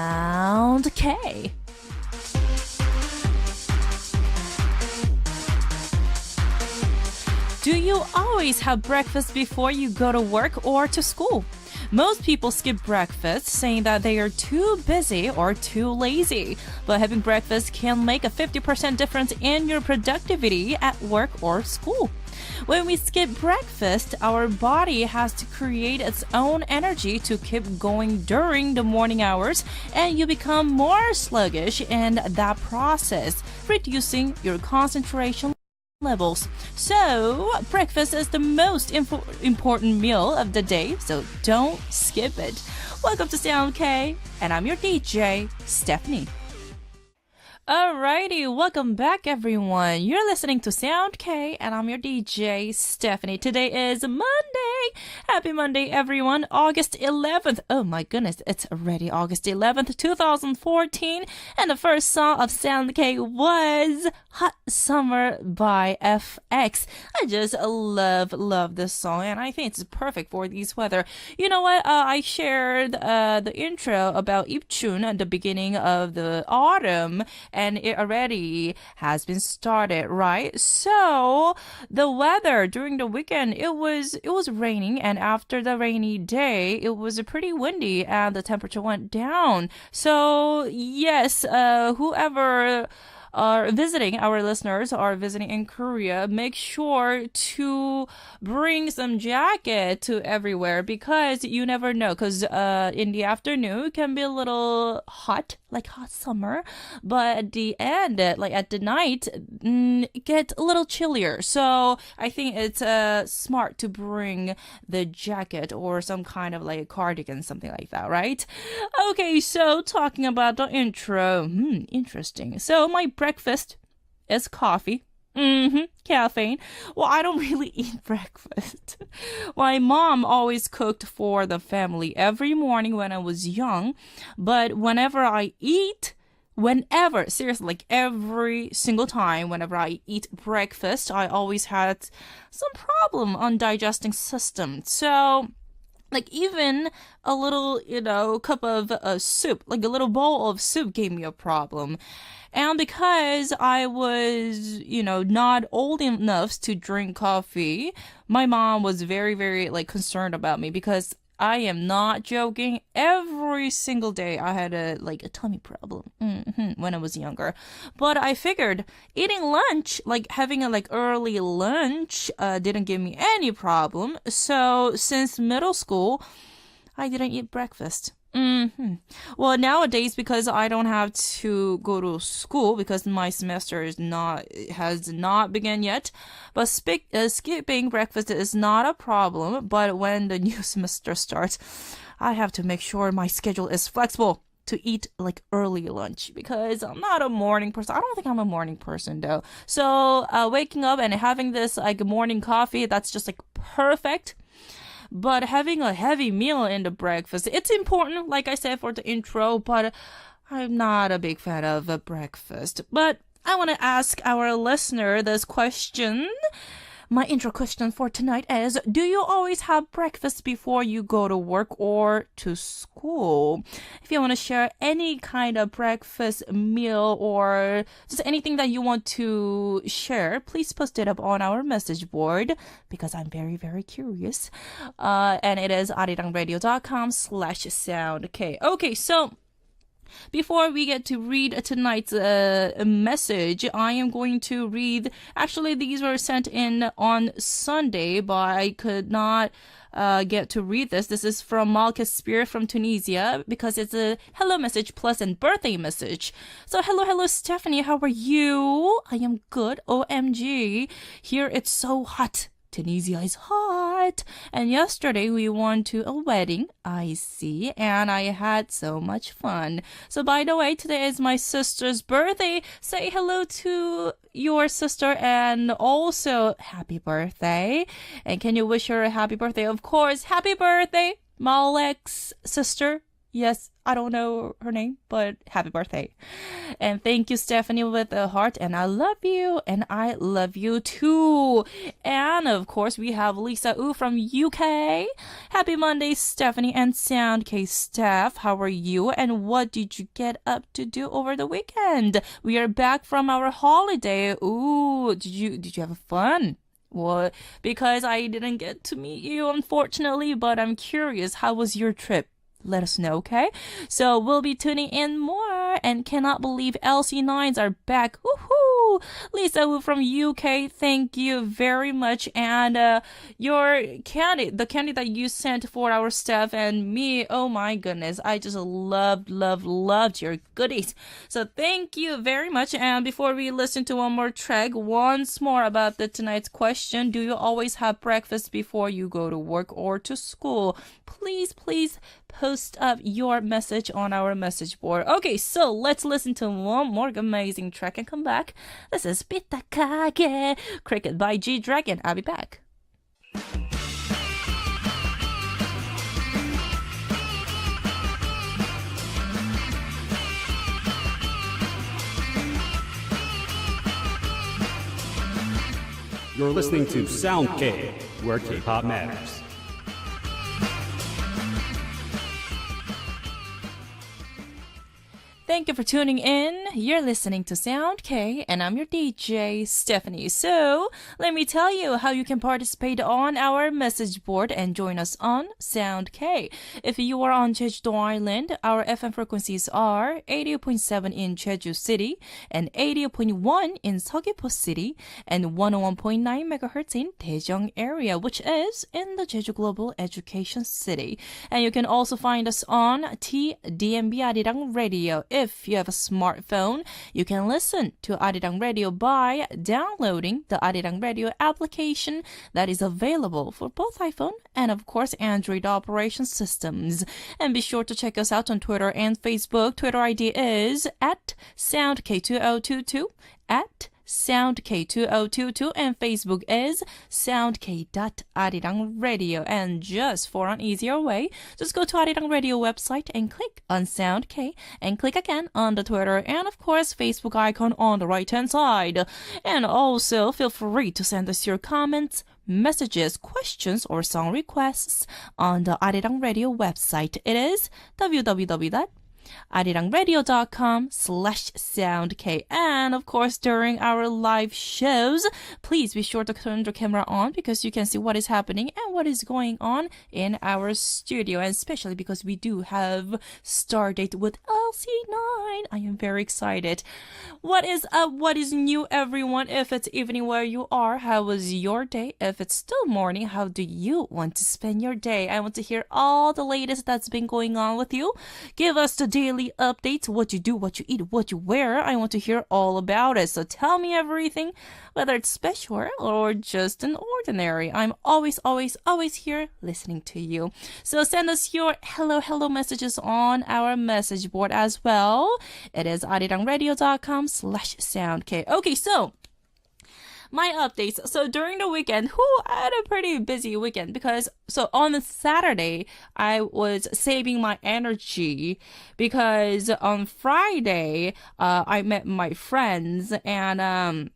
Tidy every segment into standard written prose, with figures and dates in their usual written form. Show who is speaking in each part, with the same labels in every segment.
Speaker 1: Sound K. Do you always have breakfast before you go to work or to school? Most people skip breakfast, saying that they are too busy or too lazy. But having breakfast can make a 50% difference in your productivity at work or school. When we skip breakfast, our body has to create its own energy to keep going during the morning hours, and you become more sluggish in that process, reducing your concentration levels. So, breakfast is the most important meal of the day, so don't skip it. Welcome to Sound K, and I'm your DJ, Stephanie. Alrighty, welcome back everyone. You're listening to Sound K and I'm your DJ, Stephanie. Today is Monday. Happy Monday everyone. August 11th. Oh my goodness, it's already August 11th, 2014. And the first song of Sound K was Hot Summer by FX. I just love this song and I think it's perfect for this weather. You know what? I shared the intro about Ipchun at the beginning of the autumn. And it already has been started, right? So the weather during the weekend, it was raining, and after the rainy day, it was pretty windy, and the temperature went down. So yes, whoever are visiting, our listeners are visiting in Korea, make sure to bring some jacket to everywhere because you never know. Because in the afternoon, it can be a little hot, like hot summer. But at the end, like at the night, it gets a little chillier. So I think it's smart to bring the jacket or some kind of like a cardigan, something like that, right? Okay, so talking about the intro, interesting. So my breakfast is coffee. Caffeine. Well, I don't really eat breakfast. My mom always cooked for the family every morning when I was young. But seriously, like every single time, whenever I eat breakfast, I always had some problem on digesting system. So like even a little, cup of soup, like a little bowl of soup gave me a problem. And because I was, not old enough to drink coffee, my mom was very, very like concerned about me because I am not joking. Every single day I had a tummy problem when I was younger. But I figured eating lunch, like having a early lunch, didn't give me any problem. So since middle school, I didn't eat breakfast. Well, nowadays, because I don't have to go to school because my semester has not begun yet, but skipping breakfast is not a problem. But when the new semester starts, I have to make sure my schedule is flexible to eat early lunch because I'm not a morning person. I don't think I'm a morning person though. So waking up and having this morning coffee, that's just perfect. But having a heavy meal in the breakfast, it's important, like I said for the intro, but I'm not a big fan of breakfast. But I want to ask our listener this question. My intro question for tonight is, do you always have breakfast before you go to work or to school? If you want to share any kind of breakfast meal or just anything that you want to share, please post it up on our message board because I'm very, very curious. And it is arirangradio.com/soundk. Okay, so before we get to read tonight's message, I am going to read. Actually, these were sent in on Sunday, but I could not get to read this. This is from Malkus Spirit from Tunisia because it's a hello message plus a birthday message. So hello Stephanie, how are you? I am good. OMG, here it's so hot. Tunisia is hot. And yesterday we went to a wedding, I see, and I had so much fun. So by the way, today is my sister's birthday. Say hello to your sister and also happy birthday. And can you wish her a happy birthday? Of course, happy birthday, Malek's sister. Yes, I don't know her name, but happy birthday. And thank you, Stephanie, with a heart. And I love you. And I love you too. And of course, we have Lisa Wu from UK. Happy Monday, Stephanie and SoundK staff. How are you? And what did you get up to do over the weekend? We are back from our holiday. Ooh, did you have fun? What? Because I didn't get to meet you, unfortunately, but I'm curious. How was your trip? Let us know, okay? So we'll be tuning in more and cannot believe LC9s are back. Woohoo! Lisa Wu from UK, thank you very much. And your candy, the candy that you sent for our staff and me, oh my goodness, I just loved your goodies. So thank you very much. And before we listen to one more track, once more about tonight's question, do you always have breakfast before you go to work or to school? Please post up your message on our message board. Okay, so let's listen to one more amazing track and come back. This is Pitakage, Cricket by G-Dragon. I'll be back.
Speaker 2: You're listening to Sound K, where K-pop matters.
Speaker 1: Thank you for tuning in. You're listening to Sound K, and I'm your DJ, Stephanie. So, let me tell you how you can participate on our message board and join us on Sound K. If you are on Jeju-do Island, our FM frequencies are 88.7 in Jeju City, and 88.1 in Seogwipo City, and 101.9 MHz in Daejeong area, which is in the Jeju Global Education City. And you can also find us on TDMB Arirang Radio. If you have a smartphone, you can listen to Arirang Radio by downloading the Arirang Radio application that is available for both iPhone and, of course, Android operation systems. And be sure to check us out on Twitter and Facebook. Twitter ID is at SoundK2022, at SoundK2022, and Facebook is soundk.arirangradio. And just for an easier way, just go to Arirang Radio website and click on SoundK and click again on the Twitter and of course Facebook icon on the right hand side. And also feel free to send us your comments, messages, questions, or song requests on the Arirang Radio website. It is www.arirangradio.com/soundk. And of course, during our live shows, please be sure to turn the camera on because you can see what is happening and what is going on in our studio. And especially because we do have Stardate with LC9. I am very excited. What is up? What is new, everyone? If it's evening where you are, how was your day? If it's still morning, how do you want to spend your day? I want to hear all the latest that's been going on with you. Give us the daily updates, what you do, what you eat, what you wear. I want to hear all about it. So tell me everything, whether it's special or just an ordinary. I'm always here listening to you. So send us your hello messages on our message board as well. It is arirangradio.com/soundk. Okay, so my updates. So during the weekend, I had a pretty busy weekend because on Saturday, I was saving my energy because on Friday, I met my friends and,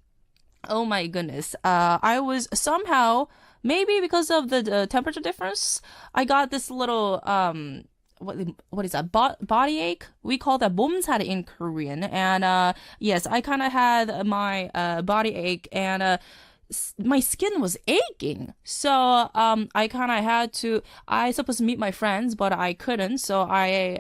Speaker 1: oh my goodness, I was somehow, maybe because of the temperature difference, I got this little, what is that? Body ache? We call that 몸살이 in Korean. And yes, I kind of had my body ache and my skin was aching. So I kind of had to, I supposed to meet my friends, but I couldn't. So I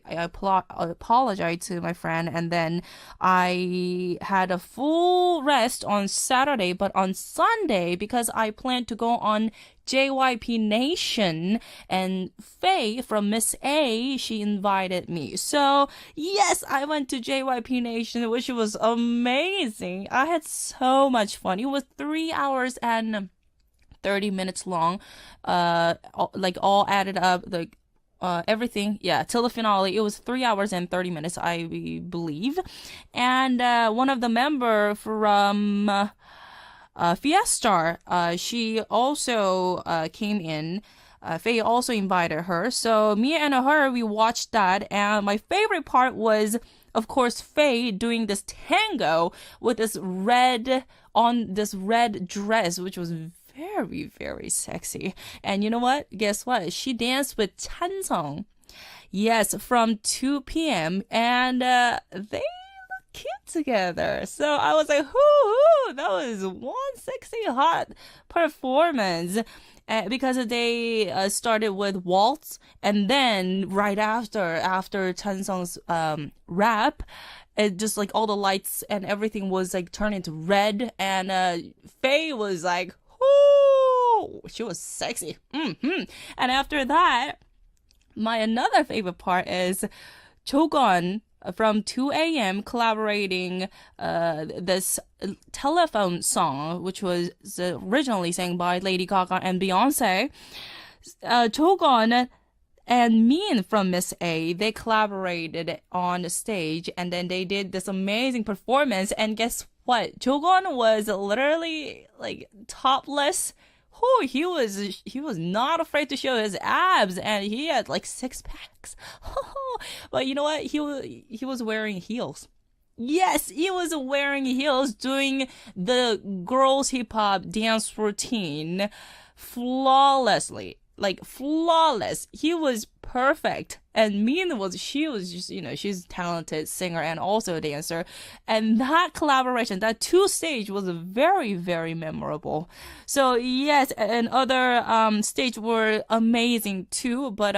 Speaker 1: apologized to my friend. And then I had a full rest on Saturday. But on Sunday, because I planned to go on JYP Nation, and Faye from Miss A, she invited me. So yes, I went to JYP Nation, which was amazing. I had so much fun. It was 3 hours and 30 minutes long, all added up, everything, till the finale. It was 3 hours and 30 minutes, I believe. And one of the member from Fiestar, she also came in. Faye also invited her. So me and her, we watched that. And my favorite part was, of course, Faye doing this tango with this red dress, which was very, very sexy. And you know what? Guess what? She danced with Chansung. Yes, from 2 p.m. And they look cute together. So I was like, hoo, that was one sexy, hot performance. Because they started with waltz, and then right after Chansung's rap, it just like all the lights and everything was like turned into red, and Faye was like, "Ooh," she was sexy. And after that, my another favorite part is Chogon from 2 a.m. collaborating this telephone song, which was originally sang by Lady Gaga and Beyonce. Chogon and Min from Miss A, they collaborated on the stage, and then they did this amazing performance. And guess what? Chogon was literally like topless. Oh, he was not afraid to show his abs, and he had like 6 packs. But you know what? He was wearing heels. Yes, he was wearing heels, doing the girls' hip hop dance routine flawlessly. Like flawless. He was perfect. And Min she was just, she's a talented singer and also a dancer. And that collaboration, that 2 stage was very, very memorable. So yes, and other stage were amazing too, but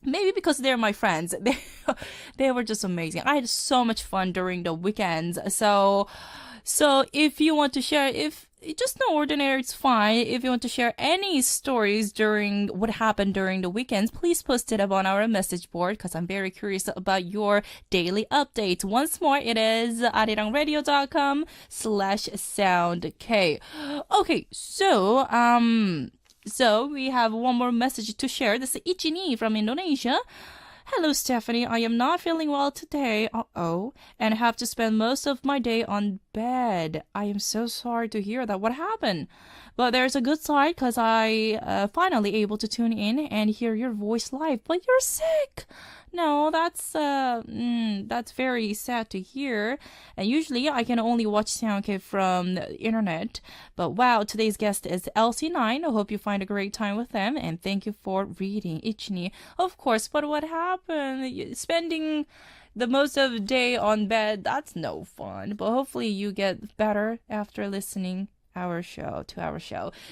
Speaker 1: maybe because they're my friends. They were just amazing. I had so much fun during the weekends. So if you want to share, if just no ordinary, it's fine. If you want to share any stories during what happened during the weekends, please post it up on our message board because I'm very curious about your daily updates. Once more, it is arirangradio.com/soundk. Okay, so we have one more message to share. This is Ichini from Indonesia. Hello, Stephanie. I am not feeling well today. And have to spend most of my day on bed. I am so sorry to hear that. What happened? But there's a good side because I finally able to tune in and hear your voice live. But you're sick. No, that's very sad to hear. And usually I can only watch SoundK from the internet. But wow, today's guest is LC9. I hope you find a great time with them. And thank you for reading, Ichini. Of course, but what happened? Spending the most of the day on bed, that's no fun. But hopefully you get better after listening our show.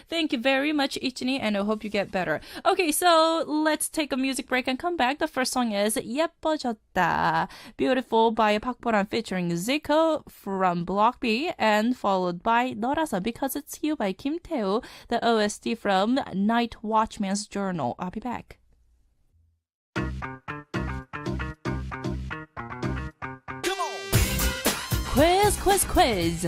Speaker 1: Thank you very much, Ichini, and I hope you get better. Okay, so let's take a music break and come back. The first song is 예뻐졌다, Beautiful by Park Boran featuring Zico from Block B, and followed by 너라서 Because It's You by Kim Tae-woo, the OST from Night Watchman's Journal. I'll be back. Come on. Quiz.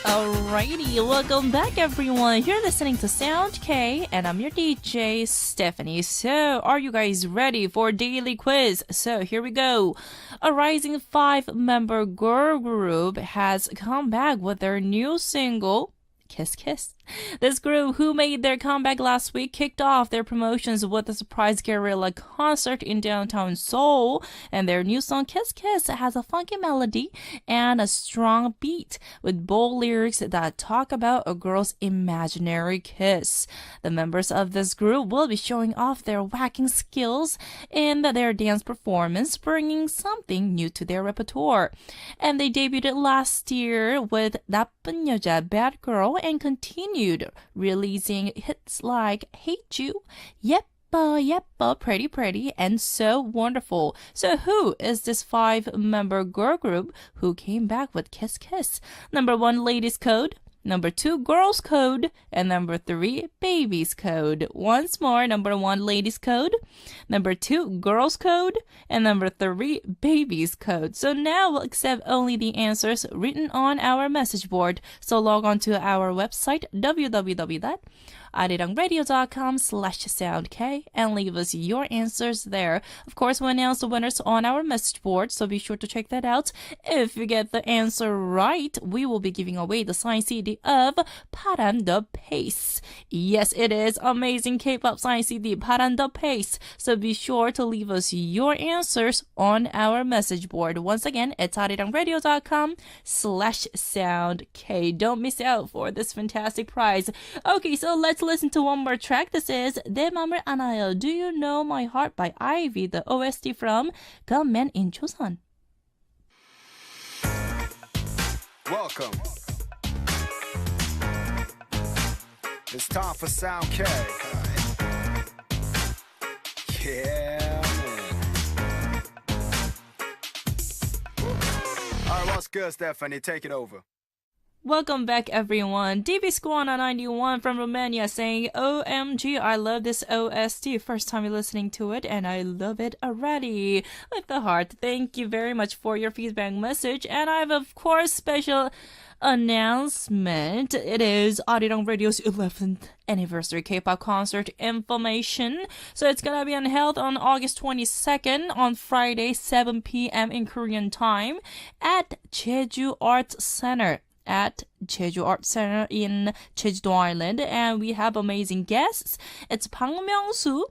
Speaker 1: Alrighty, welcome back everyone. You're listening to Sound K and I'm your DJ, Stephanie. So, are you guys ready for daily quiz? So, here we go. A rising 5-member girl group has come back with their new single, Kiss Kiss. This group, who made their comeback last week, kicked off their promotions with a surprise guerrilla concert in downtown Seoul, and their new song Kiss Kiss has a funky melody and a strong beat with bold lyrics that talk about a girl's imaginary kiss. The members of this group will be showing off their whacking skills in their dance performance, bringing something new to their repertoire. And they debuted last year with 나쁜 여자, Bad Girl, and continued releasing hits like Hate You, 예뻐, Pretty, and So Wonderful. So who is this 5-member girl group who came back with Kiss Kiss? Number 1, Ladies Code. Number 2, Girls Code. And number 3, Babies Code. Once more, number 1, Ladies Code. Number 2, Girls Code. And number 3, Babies Code. So now we'll accept only the answers written on our message board. So log on to our website, www.arirangradio.com. arirangradio.com/soundk and leave us your answers there. Of course, we'll announce the winners on our message board, so be sure to check that out. If you get the answer right, we will be giving away the signed CD of Paran the Pace. Yes, it is amazing K-pop signed CD, Paran the Pace. So be sure to leave us your answers on our message board. Once again, it's arirangradio.com/soundk. Don't miss out for this fantastic prize. Okay, so let's listen to one more track. This is 내 맘을 안아요. Do You Know My Heart by Ivy, the OST from Gunman in Chosun.
Speaker 3: Welcome. It's time for Sound K. Yeah, man. All right, what's good, Stephanie? Take it over.
Speaker 1: Welcome back, everyone. DB Squana 91 from Romania saying, OMG, I love this OST. First time listening to it, and I love it already. With the heart. Thank you very much for your feedback message. And I have, of course, special announcement. It is Arirang Radio's 11th anniversary K-pop concert information. So it's gonna be held on August 22nd on Friday, 7 p.m. in Korean time at Jeju Arts Center. At Jeju Art Center in Jeju Island, and we have amazing guests. It's Bang Myung-soo,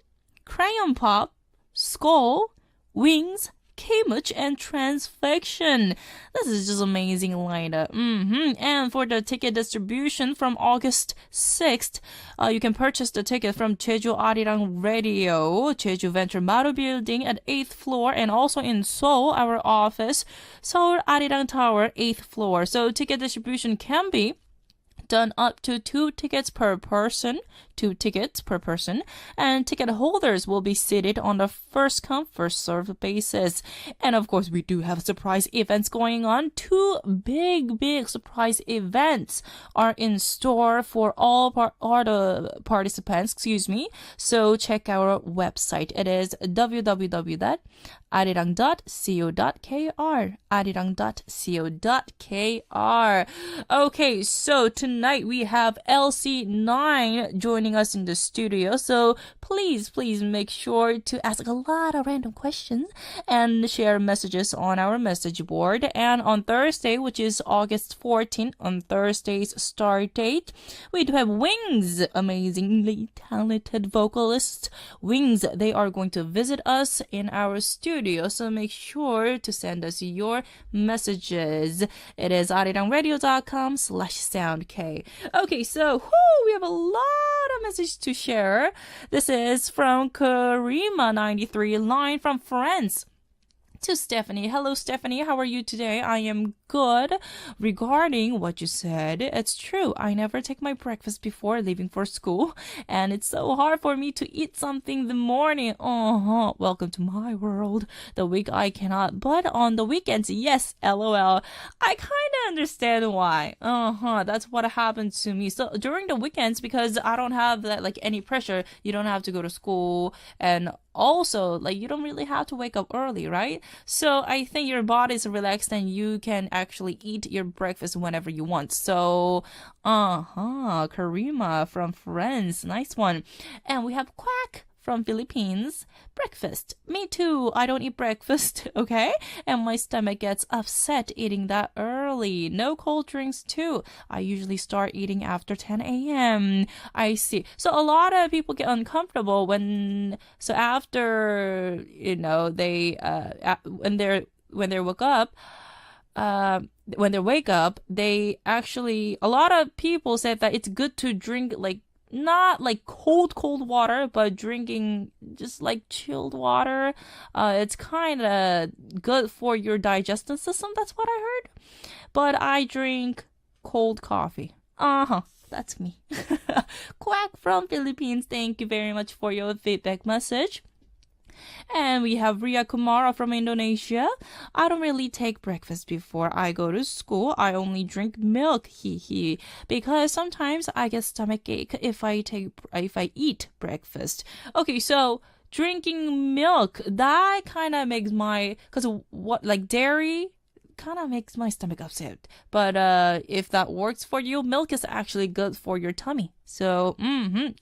Speaker 1: Crayon Pop, Skull, Wings, K-Much, and Transfiction. This is just amazing lineup. And for the ticket distribution from August 6th, you can purchase the ticket from Jeju Arirang Radio, Jeju Venture Maru Building at 8th floor, and also in Seoul, our office, Seoul Arirang Tower, 8th floor. So ticket distribution can be done up to 2 tickets per person, and ticket holders will be seated on the first come, first served basis. And of course, we do have surprise events going on. 2 big surprise events are in store for all the participants, So check our website. It is www.arirang.co.kr, arirang.co.kr. Okay, so tonight we have LC9 joining us in the studio. So please make sure to ask a lot of random questions and share messages on our message board. And on Thursday, which is August 14th, on Thursday's start date, we do have Wings, amazingly talented vocalists. Wings, they are going to visit us in our studio. So make sure to send us your messages. It is arirangradio.com/soundk. Okay, so we have a lot of messages to share. This is from Karima93, line from France. To Stephanie. Hello, Stephanie. How are you today? I am good. Regarding what you said, it's true. I never take my breakfast before leaving for school, and it's so hard for me to eat something in the morning. Welcome to my world. The week I cannot, but on the weekends, yes, LOL. I kind of understand why. That's what happened to me. So during the weekends, because I don't have that any pressure, you don't have to go to school, and also you don't really have to wake up early, right? So I think your body is relaxed and you can actually eat your breakfast whenever you want. So, Karima from France. Nice one. And we have Quack from Philippines. Breakfast. Me too. I don't eat breakfast, okay? And my stomach gets upset eating that early. No cold drinks too. I usually start eating after 10 a.m. I see. So a lot of people get uncomfortable after, they, when they wake up, they actually, a lot of people said that it's good to drink not cold water, but drinking just chilled water. It's kind of good for your digestive system. That's what I heard. But I drink cold coffee. That's me. Quack from Philippines. Thank you very much for your feedback message. And we have Ria Kumara from Indonesia. I don't really take breakfast before I go to school. I only drink milk, because sometimes I get stomachache if I eat breakfast. Okay, so drinking milk, that kind of makes dairy kind of makes my stomach upset. But if that works for you, milk is actually good for your tummy. So,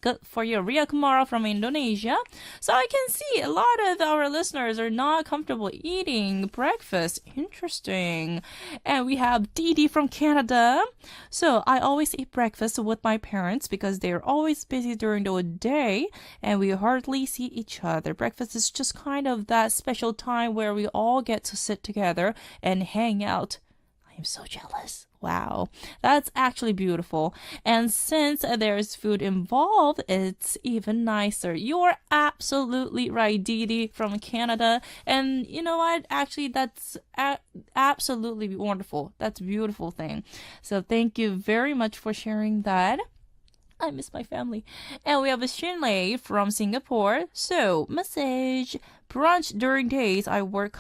Speaker 1: good for you. Ria Kumara from Indonesia. So I can see a lot of our listeners are not comfortable eating breakfast. Interesting. And we have Didi from Canada. So I always eat breakfast with my parents because they're always busy during the day and we hardly see each other. Breakfast is just kind of that special time where we all get to sit together and hang out. I'm so jealous. Wow, that's actually beautiful. And since there's food involved, it's even nicer. You're absolutely right, Didi from Canada. And you know what? Actually, that's absolutely wonderful. That's a beautiful thing. So thank you very much for sharing that. I miss my family. And we have a Shinlei from Singapore. So, message. Brunch during days I work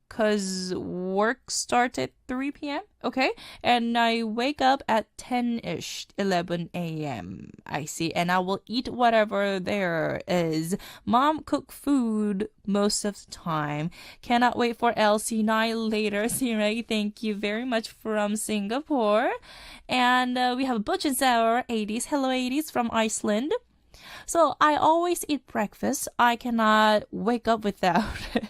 Speaker 1: because work starts at 3 p.m. Okay. And I wake up at 10-ish, 11 a.m. I see. And I will eat whatever there is. Mom cook food most of the time. Cannot wait for LC9 later. Siray, thank you very much from Singapore. And we have Butch and Sour 80s. Hello 80s from Iceland. So I always eat breakfast. I cannot wake up without it.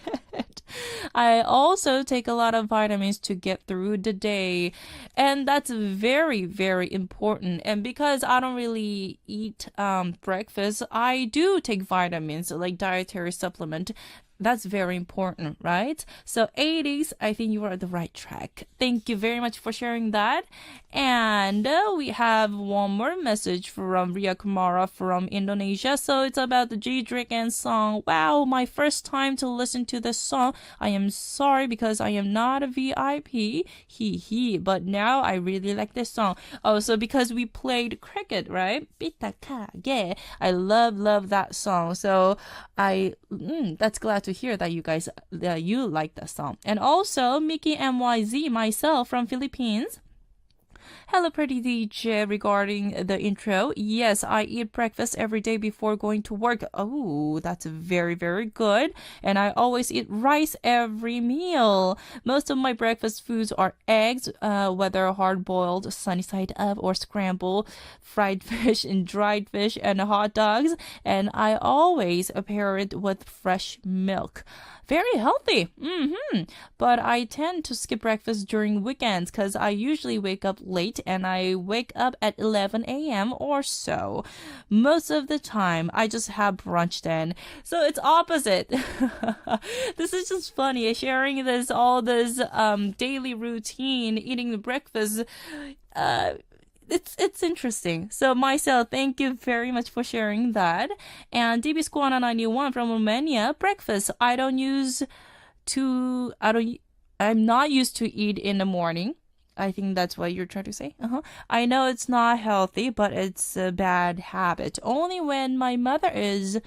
Speaker 1: I also take a lot of vitamins to get through the day. And that's very, very important. And because I don't really eat breakfast, I do take vitamins, like dietary supplement. That's very important, right? So 80s, I think you are on the right track. Thank you very much for sharing that. And we have one more message from Ria Kumara from Indonesia. So it's about the G Dragon song. Wow, my first time to listen to this song. I am sorry because I am not a VIP. But now I really like this song. Oh, so because we played cricket, right? Yeah. I love that song. So that's glad to hear that you guys you like that song. And also Mickey MYZ, myself from Philippines. Hello, pretty DJ. Regarding the intro, yes, I eat breakfast every day before going to work. Oh, that's very, very good. And I always eat rice every meal. Most of my breakfast foods are eggs, whether hard-boiled, sunny side up, or scrambled, fried fish and dried fish, and hot dogs. And I always pair it with fresh milk. Very healthy. But I tend to skip breakfast during weekends because I usually wake up late and I wake up at 11 a.m. or so. Most of the time, I just have brunch then. So it's opposite. This is just funny. Sharing all this daily routine, eating the breakfast. It's interesting. So myself, thank you very much for sharing that. And DB Squana 91 from Romania, breakfast. I'm not used to eat in the morning. I think that's what you're trying to say. I know it's not healthy, but it's a bad habit. Only when my mother is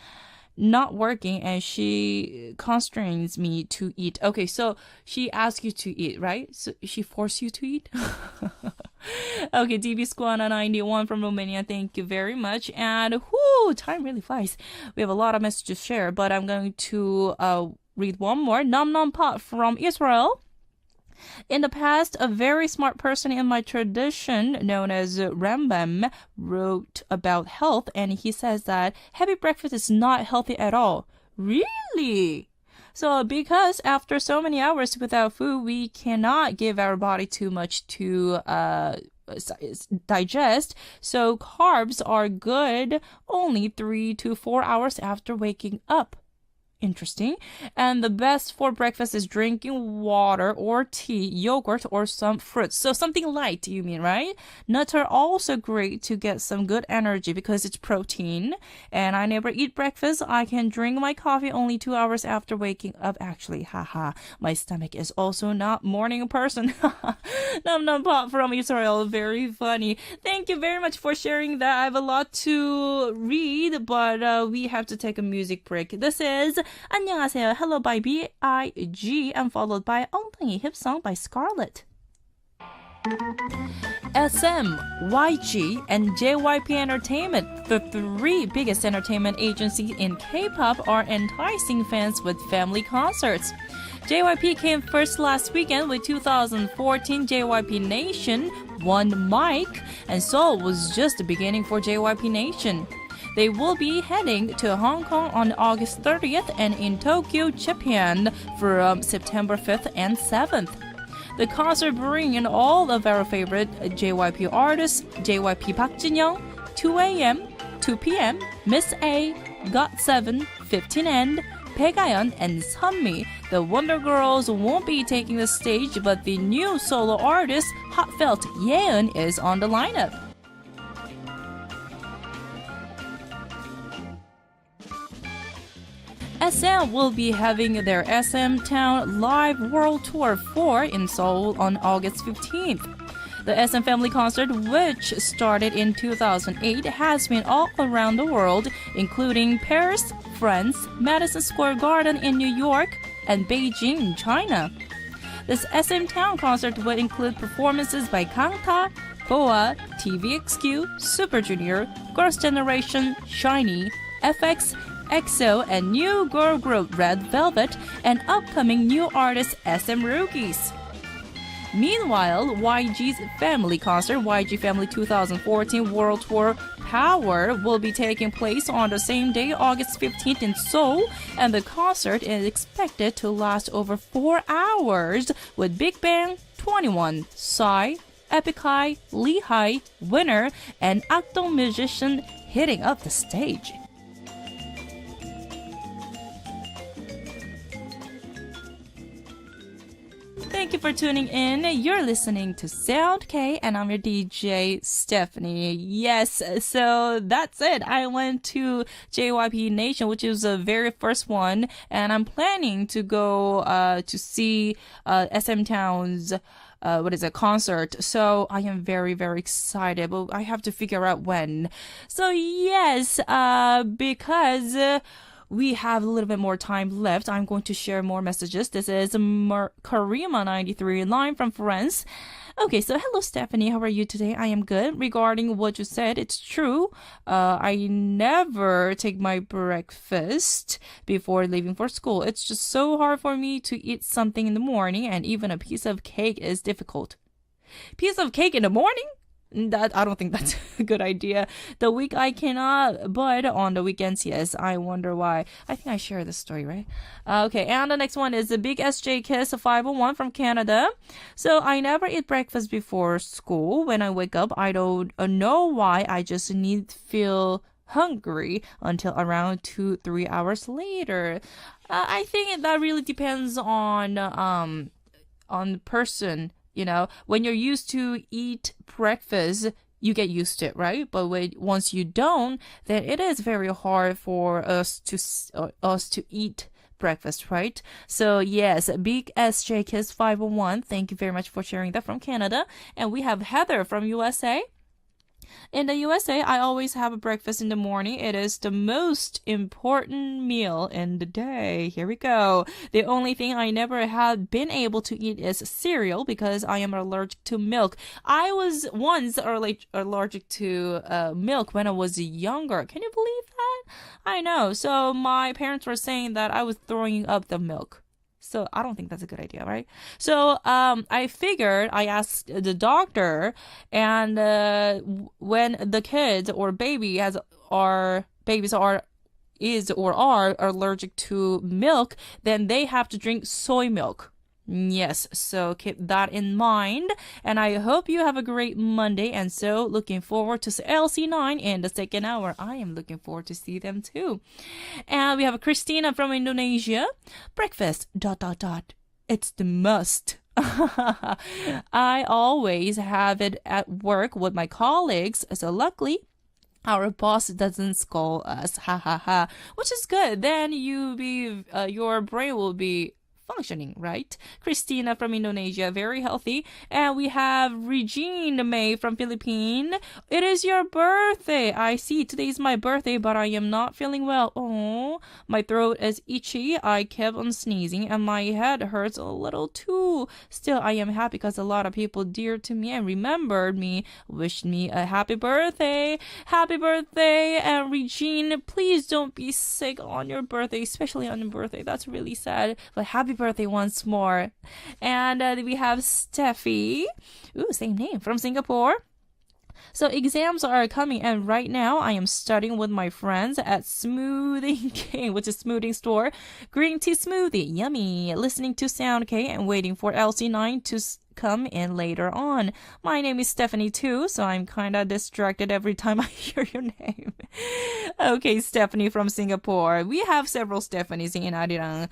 Speaker 1: not working and she constrains me to eat. Okay, so she asks you to eat, right? So she forced you to eat? Okay, DB Squana 91 from Romania, thank you very much. And time really flies. We have a lot of messages to share, but I'm going to read one more. Nom Nom Pot from Israel. In the past, a very smart person in my tradition, known as Rambam, wrote about health, and he says that heavy breakfast is not healthy at all. Really? So because after so many hours without food, we cannot give our body too much to digest. So carbs are good only 3 to 4 hours after waking up. Interesting. And the best for breakfast is drinking water or tea, yogurt, or some fruits. So something light, you mean, right? Nuts are also great to get some good energy because it's protein. And I never eat breakfast. I can drink my coffee only 2 hours after waking up. Actually, my stomach is also not morning person. Num Num Pop from Israel. Very funny. Thank you very much for sharing that. I have a lot to read, but we have to take a music break. This is 안녕하세요, Hello by B.I.G. and followed by 엉덩이 hip song by Scarlett. SM, YG, and JYP Entertainment, the three biggest entertainment agencies in K-pop, are enticing fans with family concerts. JYP came first last weekend with 2014 JYP Nation, one mic, and Seoul was just the beginning for JYP Nation. They will be heading to Hong Kong on August 30th and in Tokyo, Japan from September 5th and 7th. The concert bring in all of our favorite JYP artists, JYP Park Jin-young, 2AM, 2PM, Miss A, GOT7, 15end, Baekhyun, and Sunmi. The Wonder Girls won't be taking the stage, but the new solo artist, Heartfelt Yeon, is on the lineup. SM will be having their SM Town Live World Tour 4 in Seoul on August 15th. The SM Family Concert, which started in 2008, has been all around the world, including Paris, France, Madison Square Garden in New York, and Beijing in China. This SM Town concert will include performances by Kangta, BoA, TVXQ, Super Junior, Girls' Generation, SHINee, FX, EXO, and new girl group Red Velvet, and upcoming new artist SM Rookies. Meanwhile, YG's family concert, YG Family 2014 World Tour Power, will be taking place on the same day, August 15th in Seoul, and the concert is expected to last over 4 hours, with Big Bang, 21, Psy, Epic High, Lee High, Winner, and Akdong musician hitting up the stage. Thank you for tuning in. You're listening to Sound K, and I'm your DJ, Stephanie. Yes, so that's it. I went to JYP Nation, which is the very first one, and I'm planning to go to see SM Town's concert. So I am very, very excited, but I have to figure out when. So yes, because we have a little bit more time left, I'm going to share more messages. This is Karima93 line from France. Okay, so hello Stephanie, how are you today? I am good. Regarding what you said, it's true. I never take my breakfast before leaving for school. It's just so hard for me to eat something in the morning, and even a piece of cake is difficult. Piece of cake in the morning? I don't think that's a good idea. The week I cannot, but on the weekends, yes. I wonder why. I think I shared this story, right? Okay, and the next one is the Big SJ Kiss 501 from Canada. So I never eat breakfast before school. When I wake up, I don't know why. I just need to feel hungry until around 2-3 hours later. I think that really depends on the person. You know, when you're used to eat breakfast, you get used to it, right? But once you don't, then it is very hard for us to eat breakfast, right? So yes, Big SJ Kiss 501, thank you very much for sharing that from Canada. And we have Heather from USA. In the USA, I always have a breakfast in the morning. It is the most important meal in the day. Here we go. The only thing I never have been able to eat is cereal because I am allergic to milk. I was once allergic to milk when I was younger. Can you believe that? I know. So my parents were saying that I was throwing up the milk. So I don't think that's a good idea, right? So I figured I asked the doctor, and when the kids or babies are allergic to milk, then they have to drink soy milk. Yes, so keep that in mind, and I hope you have a great Monday, and so looking forward to LC9 in the second hour. I am looking forward to see them too. And we have Christina from Indonesia. Breakfast, ... It's the must. I always have it at work with my colleagues, so luckily our boss doesn't scold us, which is good. Then your brain will be functioning, right? Christina from Indonesia, very healthy. And we have Regine May from Philippines. It is your birthday. I see. Today is my birthday, but I am not feeling well. Oh, my throat is itchy. I kept on sneezing, and my head hurts a little too. Still, I am happy because a lot of people dear to me and remembered me, wished me a happy birthday. Happy birthday. And Regine, please don't be sick on your birthday, especially on your birthday. That's really sad. But happy happy birthday once more. And we have Steffi. Ooh, same name, from Singapore. So exams are coming, and right now I am studying with my friends at Smoothing King, which is smoothing store. Green tea smoothie, yummy. Listening to Sound K and waiting for LC9 to come in later on. My name is Stephanie too, so I'm kind of distracted every time I hear your name. Okay, Stephanie from Singapore. We have several Stephanies in Arirang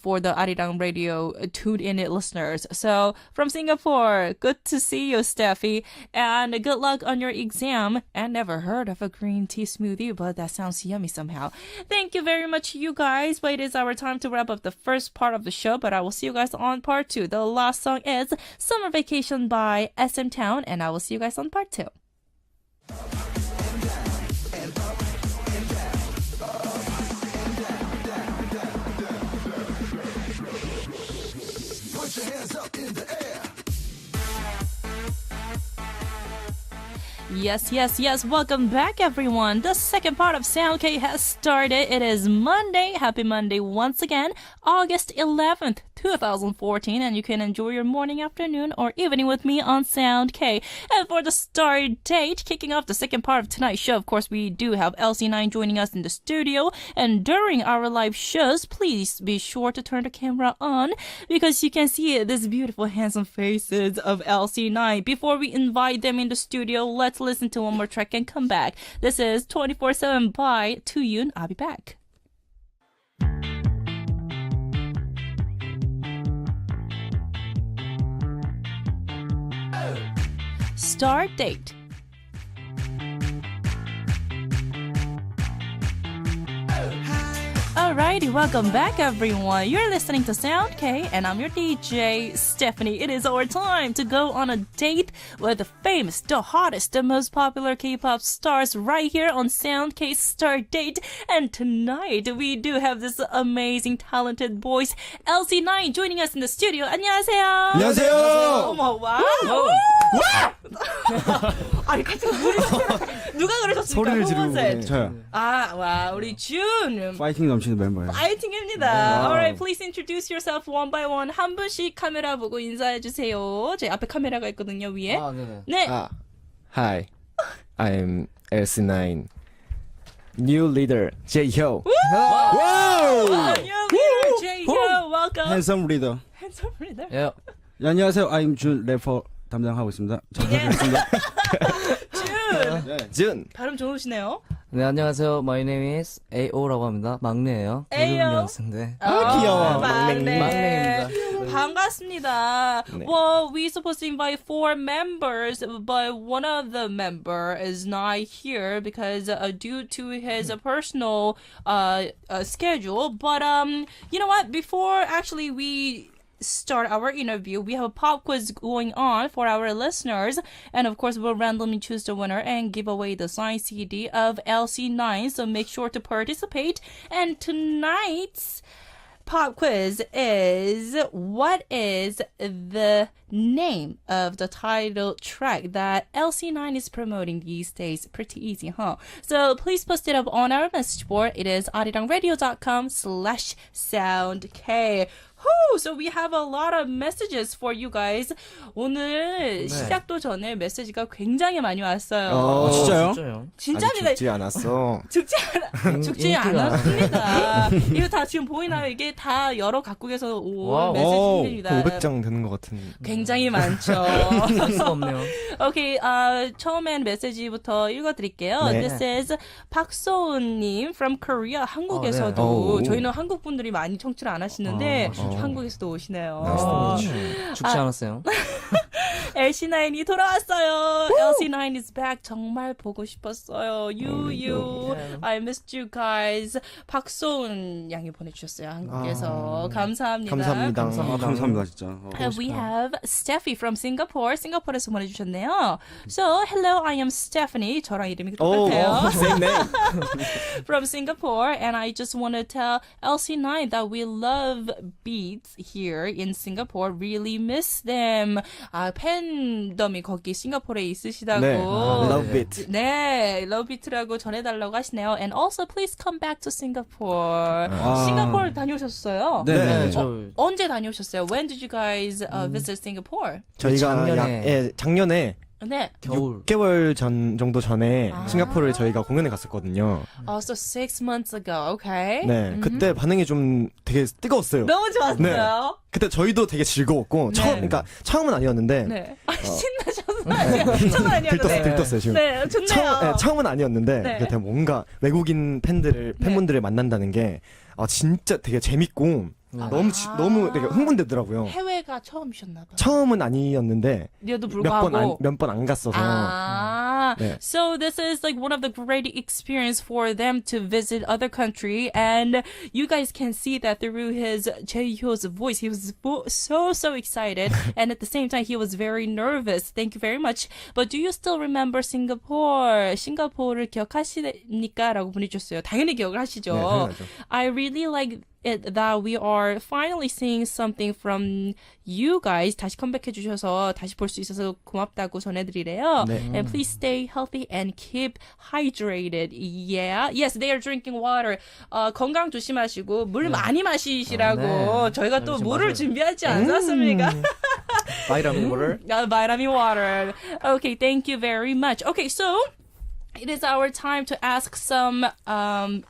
Speaker 1: for the Arirang Radio tuned-in listeners. So from Singapore, good to see you, Steffi, and good luck on your exam. And never heard of a green tea smoothie, but that sounds yummy somehow. Thank you very much, you guys. But it is our time to wrap up the first part of the show, but I will see you guys on part 2. The last song is Summer Vacation by SM Town, and I will see you guys on part 2.
Speaker 3: Put your hands up in the air.
Speaker 1: Yes. Welcome back, everyone. The second part of Sound K has started. It is Monday. Happy Monday once again, August 11th, 2014, and you can enjoy your morning, afternoon, or evening with me on Sound K. And for the start date, kicking off the second part of tonight's show, of course, we do have LC9 joining us in the studio. And during our live shows, please be sure to turn the camera on because you can see these beautiful, handsome faces of LC9. Before we invite them in the studio, let's listen to one more track and come back. This is 24/7 by Tuyun. I'll be back. Start date. Alrighty, welcome back, everyone. You're listening to Sound K, and I'm your DJ, Stephanie. It is our time to go on a date with the famous, the hottest, the most popular K-pop stars right here on Sound K's Start Date. And tonight, we do have this amazing, talented boys, LC9, joining us in the studio. 안녕하세요.
Speaker 4: 안녕하세요.
Speaker 1: 어머, 와. 아니, 갑자기 누가 그러셨습니까?
Speaker 4: 소리를 지르고
Speaker 1: 셋.
Speaker 4: 저요.
Speaker 1: 아, 와, 우리 준.
Speaker 4: 파이팅 넘치는 멤버예요.
Speaker 1: 파이팅입니다. Alright, please introduce yourself one by one. 한 분씩 카메라 보고 인사해 주세요. 제 앞에 카메라가 있거든요, 위에.
Speaker 5: 아, 네네.
Speaker 1: 네.
Speaker 5: Hi, I'm LC9 new leader J-Hyo.
Speaker 4: 와우!
Speaker 1: New leader J-Hyo, welcome.
Speaker 4: 핸섬 리더.
Speaker 1: Handsome leader.
Speaker 5: 예.
Speaker 4: 네, 안녕하세요. I'm 준 래퍼 담당하고 있습니다. 잘 부탁드리겠습니다.
Speaker 1: 준.
Speaker 5: 준.
Speaker 1: 발음 좋으시네요.
Speaker 5: 네, 안녕하세요. My name is AO라고 합니다. 막내예요.
Speaker 1: AO.
Speaker 5: 연습인데.
Speaker 4: 귀여워.
Speaker 1: 막내.
Speaker 5: 막내입니다.
Speaker 1: 반갑습니다.
Speaker 5: 네.
Speaker 1: Well, we supposed to invite 4 members, but one of the member is not here because due to his personal schedule. But you know what? Before actually we start our interview, we have a pop quiz going on for our listeners, and of course we'll randomly choose the winner and give away the signed CD of LC9, so make sure to participate. And tonight's pop quiz is, what is the name of the title track that LC9 is promoting these days? Pretty easy, huh? So please post it up on our message board. It is arirangradio.com/soundk. Whoo! So we have a lot of messages for you guys. 오늘 시작도 전에 메시지가 굉장히 많이 왔어요.
Speaker 4: 진짜요?
Speaker 1: 진짜입니다.
Speaker 5: 죽지 않았어.
Speaker 1: 죽지 않았습니다. 이거 다 지금 보이나요? 이게 다 여러 각국에서 온 메시지입니다.
Speaker 5: 500장 되는 것 같은.
Speaker 1: 굉장히 많죠.
Speaker 5: 수가 없네요.
Speaker 1: 오케이, 처음엔 메시지부터 읽어드릴게요.
Speaker 5: 네.
Speaker 1: This is 박소은님 from Korea. 한국에서도
Speaker 5: 네.
Speaker 1: 저희는 한국 분들이 많이 청취를 안 하시는데 한국에서도 오시네요.
Speaker 5: 죽지 않았어요.
Speaker 1: LC9이 돌아왔어요. LC9 is back. 정말 보고 싶었어요. You, I missed you guys. 박소은 양이 보내주셨어요. 한국에서. 감사합니다.
Speaker 5: 감사합니다.
Speaker 4: 감사합니다, 진짜.
Speaker 1: And we have Steffi from Singapore. 싱가포르에서 보내주셨네요. So, hello, I am Stephanie. 저랑 이름이 똑같아요.
Speaker 5: same name.
Speaker 1: From Singapore, and I just want to tell LC9 that we love beats here in Singapore. Really miss them. 팬 팬덤이 거기 싱가포르에 있으시다고.
Speaker 6: 네. Love it.
Speaker 1: 네, 러비트라고 전해달라고 하시네요. And also please come back to Singapore. 싱가포르 다녀오셨어요?
Speaker 4: 네.
Speaker 1: 언제 다녀오셨어요? When did you guys visit Singapore?
Speaker 6: 저희가 작년에
Speaker 1: 네.
Speaker 5: 겨울.
Speaker 6: 6개월 정도 전에 싱가포르에 저희가 공연에 갔었거든요.
Speaker 1: So 6 months ago, okay.
Speaker 6: 네, 그때 반응이 좀 되게 뜨거웠어요.
Speaker 1: 너무 좋았어요.
Speaker 6: 네. 그때 저희도 되게 즐거웠고 그러니까 처음은 아니었는데
Speaker 1: 네. 신나셨어요. 처음은 아니었는데.
Speaker 6: 들떴어요 지금.
Speaker 1: 네, 좋네요.
Speaker 6: 처음은 아니었는데
Speaker 1: 네.
Speaker 6: 되게 뭔가 외국인 팬분들을 만난다는 게 진짜 되게 재밌고 너무 되게 흥분되더라고요.
Speaker 1: 해외가 처음이셨나 봐요.
Speaker 6: 처음은 아니었는데
Speaker 1: 그래도 불구하고
Speaker 6: 몇 번 안 갔어서. 네.
Speaker 1: So this is like one of the great experience for them to visit other country, and you guys can see that through his Jaehyu's voice. He was so excited, and at the same time he was very nervous. Thank you very much. But do you still remember Singapore? 싱가포르를 기억하시니까?라고 보내주셨어요. 당연히 기억을 하시죠.
Speaker 6: 네, 당연하죠.
Speaker 1: I really like it that we are finally seeing something from you guys. 다시 컴백해 주셔서 다시 볼 수 있어서 고맙다고 전해드리래요.
Speaker 6: 네.
Speaker 1: And please stay healthy and keep hydrated. Yeah. Yes, they are drinking water. 건강 조심하시고 물 많이 마시시라고.
Speaker 5: 네.
Speaker 1: 저희가 또
Speaker 5: 요즘
Speaker 1: 물을
Speaker 5: 맞아요.
Speaker 1: 준비하지 않았습니까?
Speaker 5: 바이라민 water.
Speaker 1: Vitamin water. Okay, thank you very much. Okay, so it is our time to ask some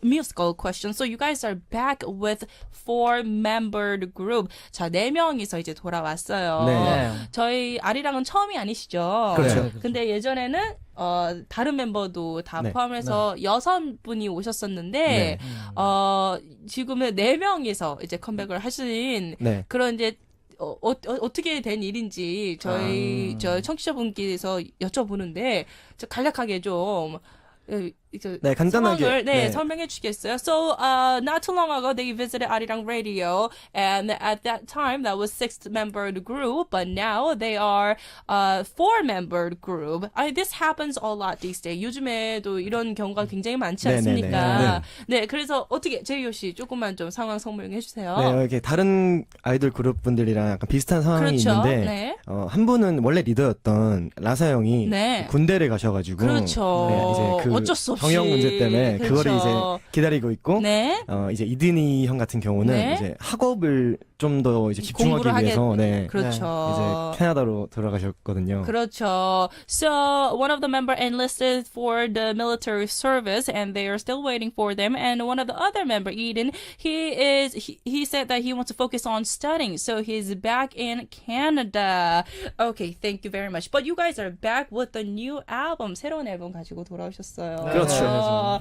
Speaker 1: musical questions. So you guys are back with 4-membered group. 자, 4명이서 이제 돌아왔어요.
Speaker 6: 네.
Speaker 1: 저희 아리랑은 처음이 아니시죠?
Speaker 6: 그렇죠.
Speaker 1: 근데 예전에는 다른 멤버도 다
Speaker 6: 네.
Speaker 1: 포함해서 6분이 오셨었는데
Speaker 6: 네.
Speaker 1: 지금은 4명이서 이제 컴백을 하신
Speaker 6: 네.
Speaker 1: 그런 이제 어떻게 된 일인지 저 청취자분께서 여쭤보는데 저 간략하게 좀
Speaker 6: 네, 간단하게.
Speaker 1: 상황을
Speaker 6: 네.
Speaker 1: 설명해 주시겠어요? So, not too long ago, they visited Arirang Radio, and at that time, that was 6-membered group, but now they are 4-membered group. This happens a lot these days. 요즘에도 이런 경우가 굉장히 많지 않습니까? 네, 그래서 어떻게 제이오 씨 조금만 좀 상황 설명해 주세요.
Speaker 6: 네, 이렇게 다른 아이돌 그룹 분들이랑 약간 비슷한 상황이
Speaker 1: 그렇죠.
Speaker 6: 있는데,
Speaker 1: 네.
Speaker 6: 한 분은 원래 리더였던 라사 형이
Speaker 1: 네.
Speaker 6: 군대를 가셔가지고,
Speaker 1: 그렇죠.
Speaker 6: 네, 이제
Speaker 1: 어쩔 수 없이.
Speaker 6: 병역 문제 때문에
Speaker 1: 그렇죠.
Speaker 6: 그거를 이제 기다리고 있고,
Speaker 1: 네.
Speaker 6: 이제 이든이 형 같은 경우는
Speaker 1: 네.
Speaker 6: 이제 학업을 좀 더 이제
Speaker 1: 공부를
Speaker 6: 집중하기 위해서, 네,
Speaker 1: 그렇죠.
Speaker 6: 이제 캐나다로 돌아가셨거든요.
Speaker 1: 그렇죠. So one of the member enlisted for the military service, and they are still waiting for them. And one of the other member, Eden, he said that he wants to focus on studying, so he's back in Canada. Okay, thank you very much. But you guys are back with a new album. 새로운 앨범 가지고 돌아오셨어요.
Speaker 6: 그렇죠.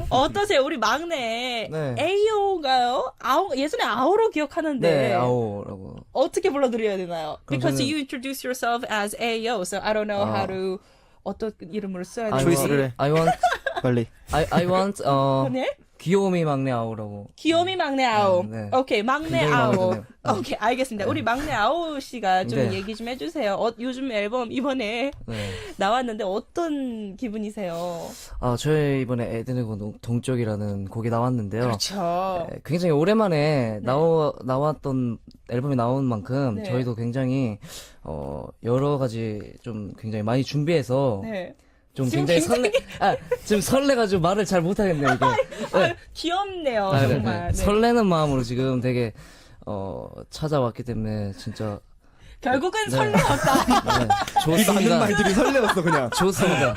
Speaker 1: 어떠세요? 우리 막내
Speaker 5: 네.
Speaker 1: AO인가요? 예전에 아오로 기억하는데.
Speaker 5: 네, 아오라고.
Speaker 1: 어떻게 불러드려야 되나요? Because
Speaker 5: 저는-
Speaker 1: you introduce yourself as AO, so I don't know how to 어떤 이름으로 써야 되는지.
Speaker 6: 초이스를 해.
Speaker 5: I want
Speaker 6: 빨리.
Speaker 5: I want
Speaker 1: 네?
Speaker 5: 귀요미 막내 아오라고.
Speaker 1: 귀요미 막내 아오.
Speaker 5: 네.
Speaker 1: 오케이, 막내
Speaker 5: 굉장히
Speaker 1: 아오.
Speaker 5: 마음에 드네요.
Speaker 1: 오케이, 알겠습니다. 우리 막내 아오 씨가 좀
Speaker 5: 네.
Speaker 1: 얘기 좀 해주세요. 요즘 앨범 이번에
Speaker 5: 네.
Speaker 1: 나왔는데 어떤 기분이세요?
Speaker 5: 저희 이번에 에드네고 동쪽이라는 곡이 나왔는데요.
Speaker 1: 그렇죠.
Speaker 5: 네, 굉장히 오랜만에 나왔던 앨범이 나온 만큼
Speaker 1: 네.
Speaker 5: 저희도 굉장히 여러 가지 좀 굉장히 많이 준비해서
Speaker 1: 네.
Speaker 5: 좀
Speaker 1: 지금
Speaker 5: 굉장히 지금 설레가지고 말을 잘 못하겠네요 이게. 네.
Speaker 1: 귀엽네요,
Speaker 5: 네,
Speaker 1: 정말. 네.
Speaker 5: 설레는 마음으로 지금 되게 찾아왔기 때문에 진짜
Speaker 1: 결국은 설레었다.
Speaker 5: 네, 좋습니다.
Speaker 6: 말들이 설레었어 그냥.
Speaker 5: 좋습니다.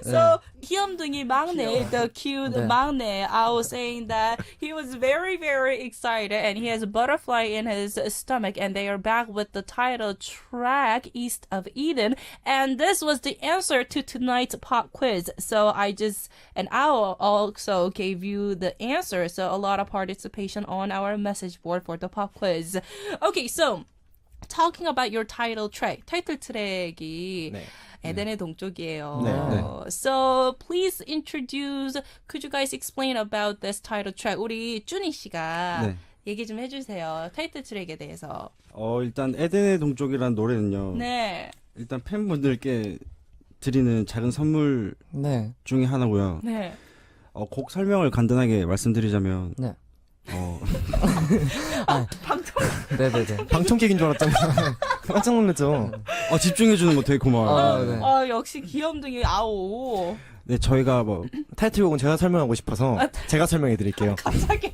Speaker 1: So, 귀염둥이 막내, the cute
Speaker 5: 네.
Speaker 1: 막내, I was saying that he was very, very excited and he has a butterfly in his stomach and they are back with the title track, East of Eden. And this was the answer to tonight's pop quiz. So I also gave you the answer. So a lot of participation on our message board for the pop quiz. Okay, so talking about your title track, 타이틀 트랙이
Speaker 6: 네.
Speaker 1: 에덴의 동쪽이에요.
Speaker 6: 네.
Speaker 1: So please could you guys explain about this title track? 우리 쭈니 씨가
Speaker 4: 네.
Speaker 1: 얘기 좀 해주세요. 타이틀 트랙에 대해서.
Speaker 4: 일단 에덴의 동쪽이라는 노래는요.
Speaker 1: 네.
Speaker 4: 일단 팬분들께 드리는 작은 선물
Speaker 5: 네.
Speaker 4: 중에 하나고요.
Speaker 1: 네.
Speaker 4: 곡 설명을 간단하게 말씀드리자면
Speaker 5: 네. 네네네.
Speaker 6: 방청객인 줄 알았잖아. 깜짝 놀랐죠.
Speaker 4: 집중해주는 거 되게 고마워요.
Speaker 5: 네.
Speaker 1: 역시 귀염둥이 아오.
Speaker 4: 네, 저희가 뭐
Speaker 6: 타이틀곡은 제가 설명하고 싶어서 제가 설명해 드릴게요.
Speaker 1: 갑자기.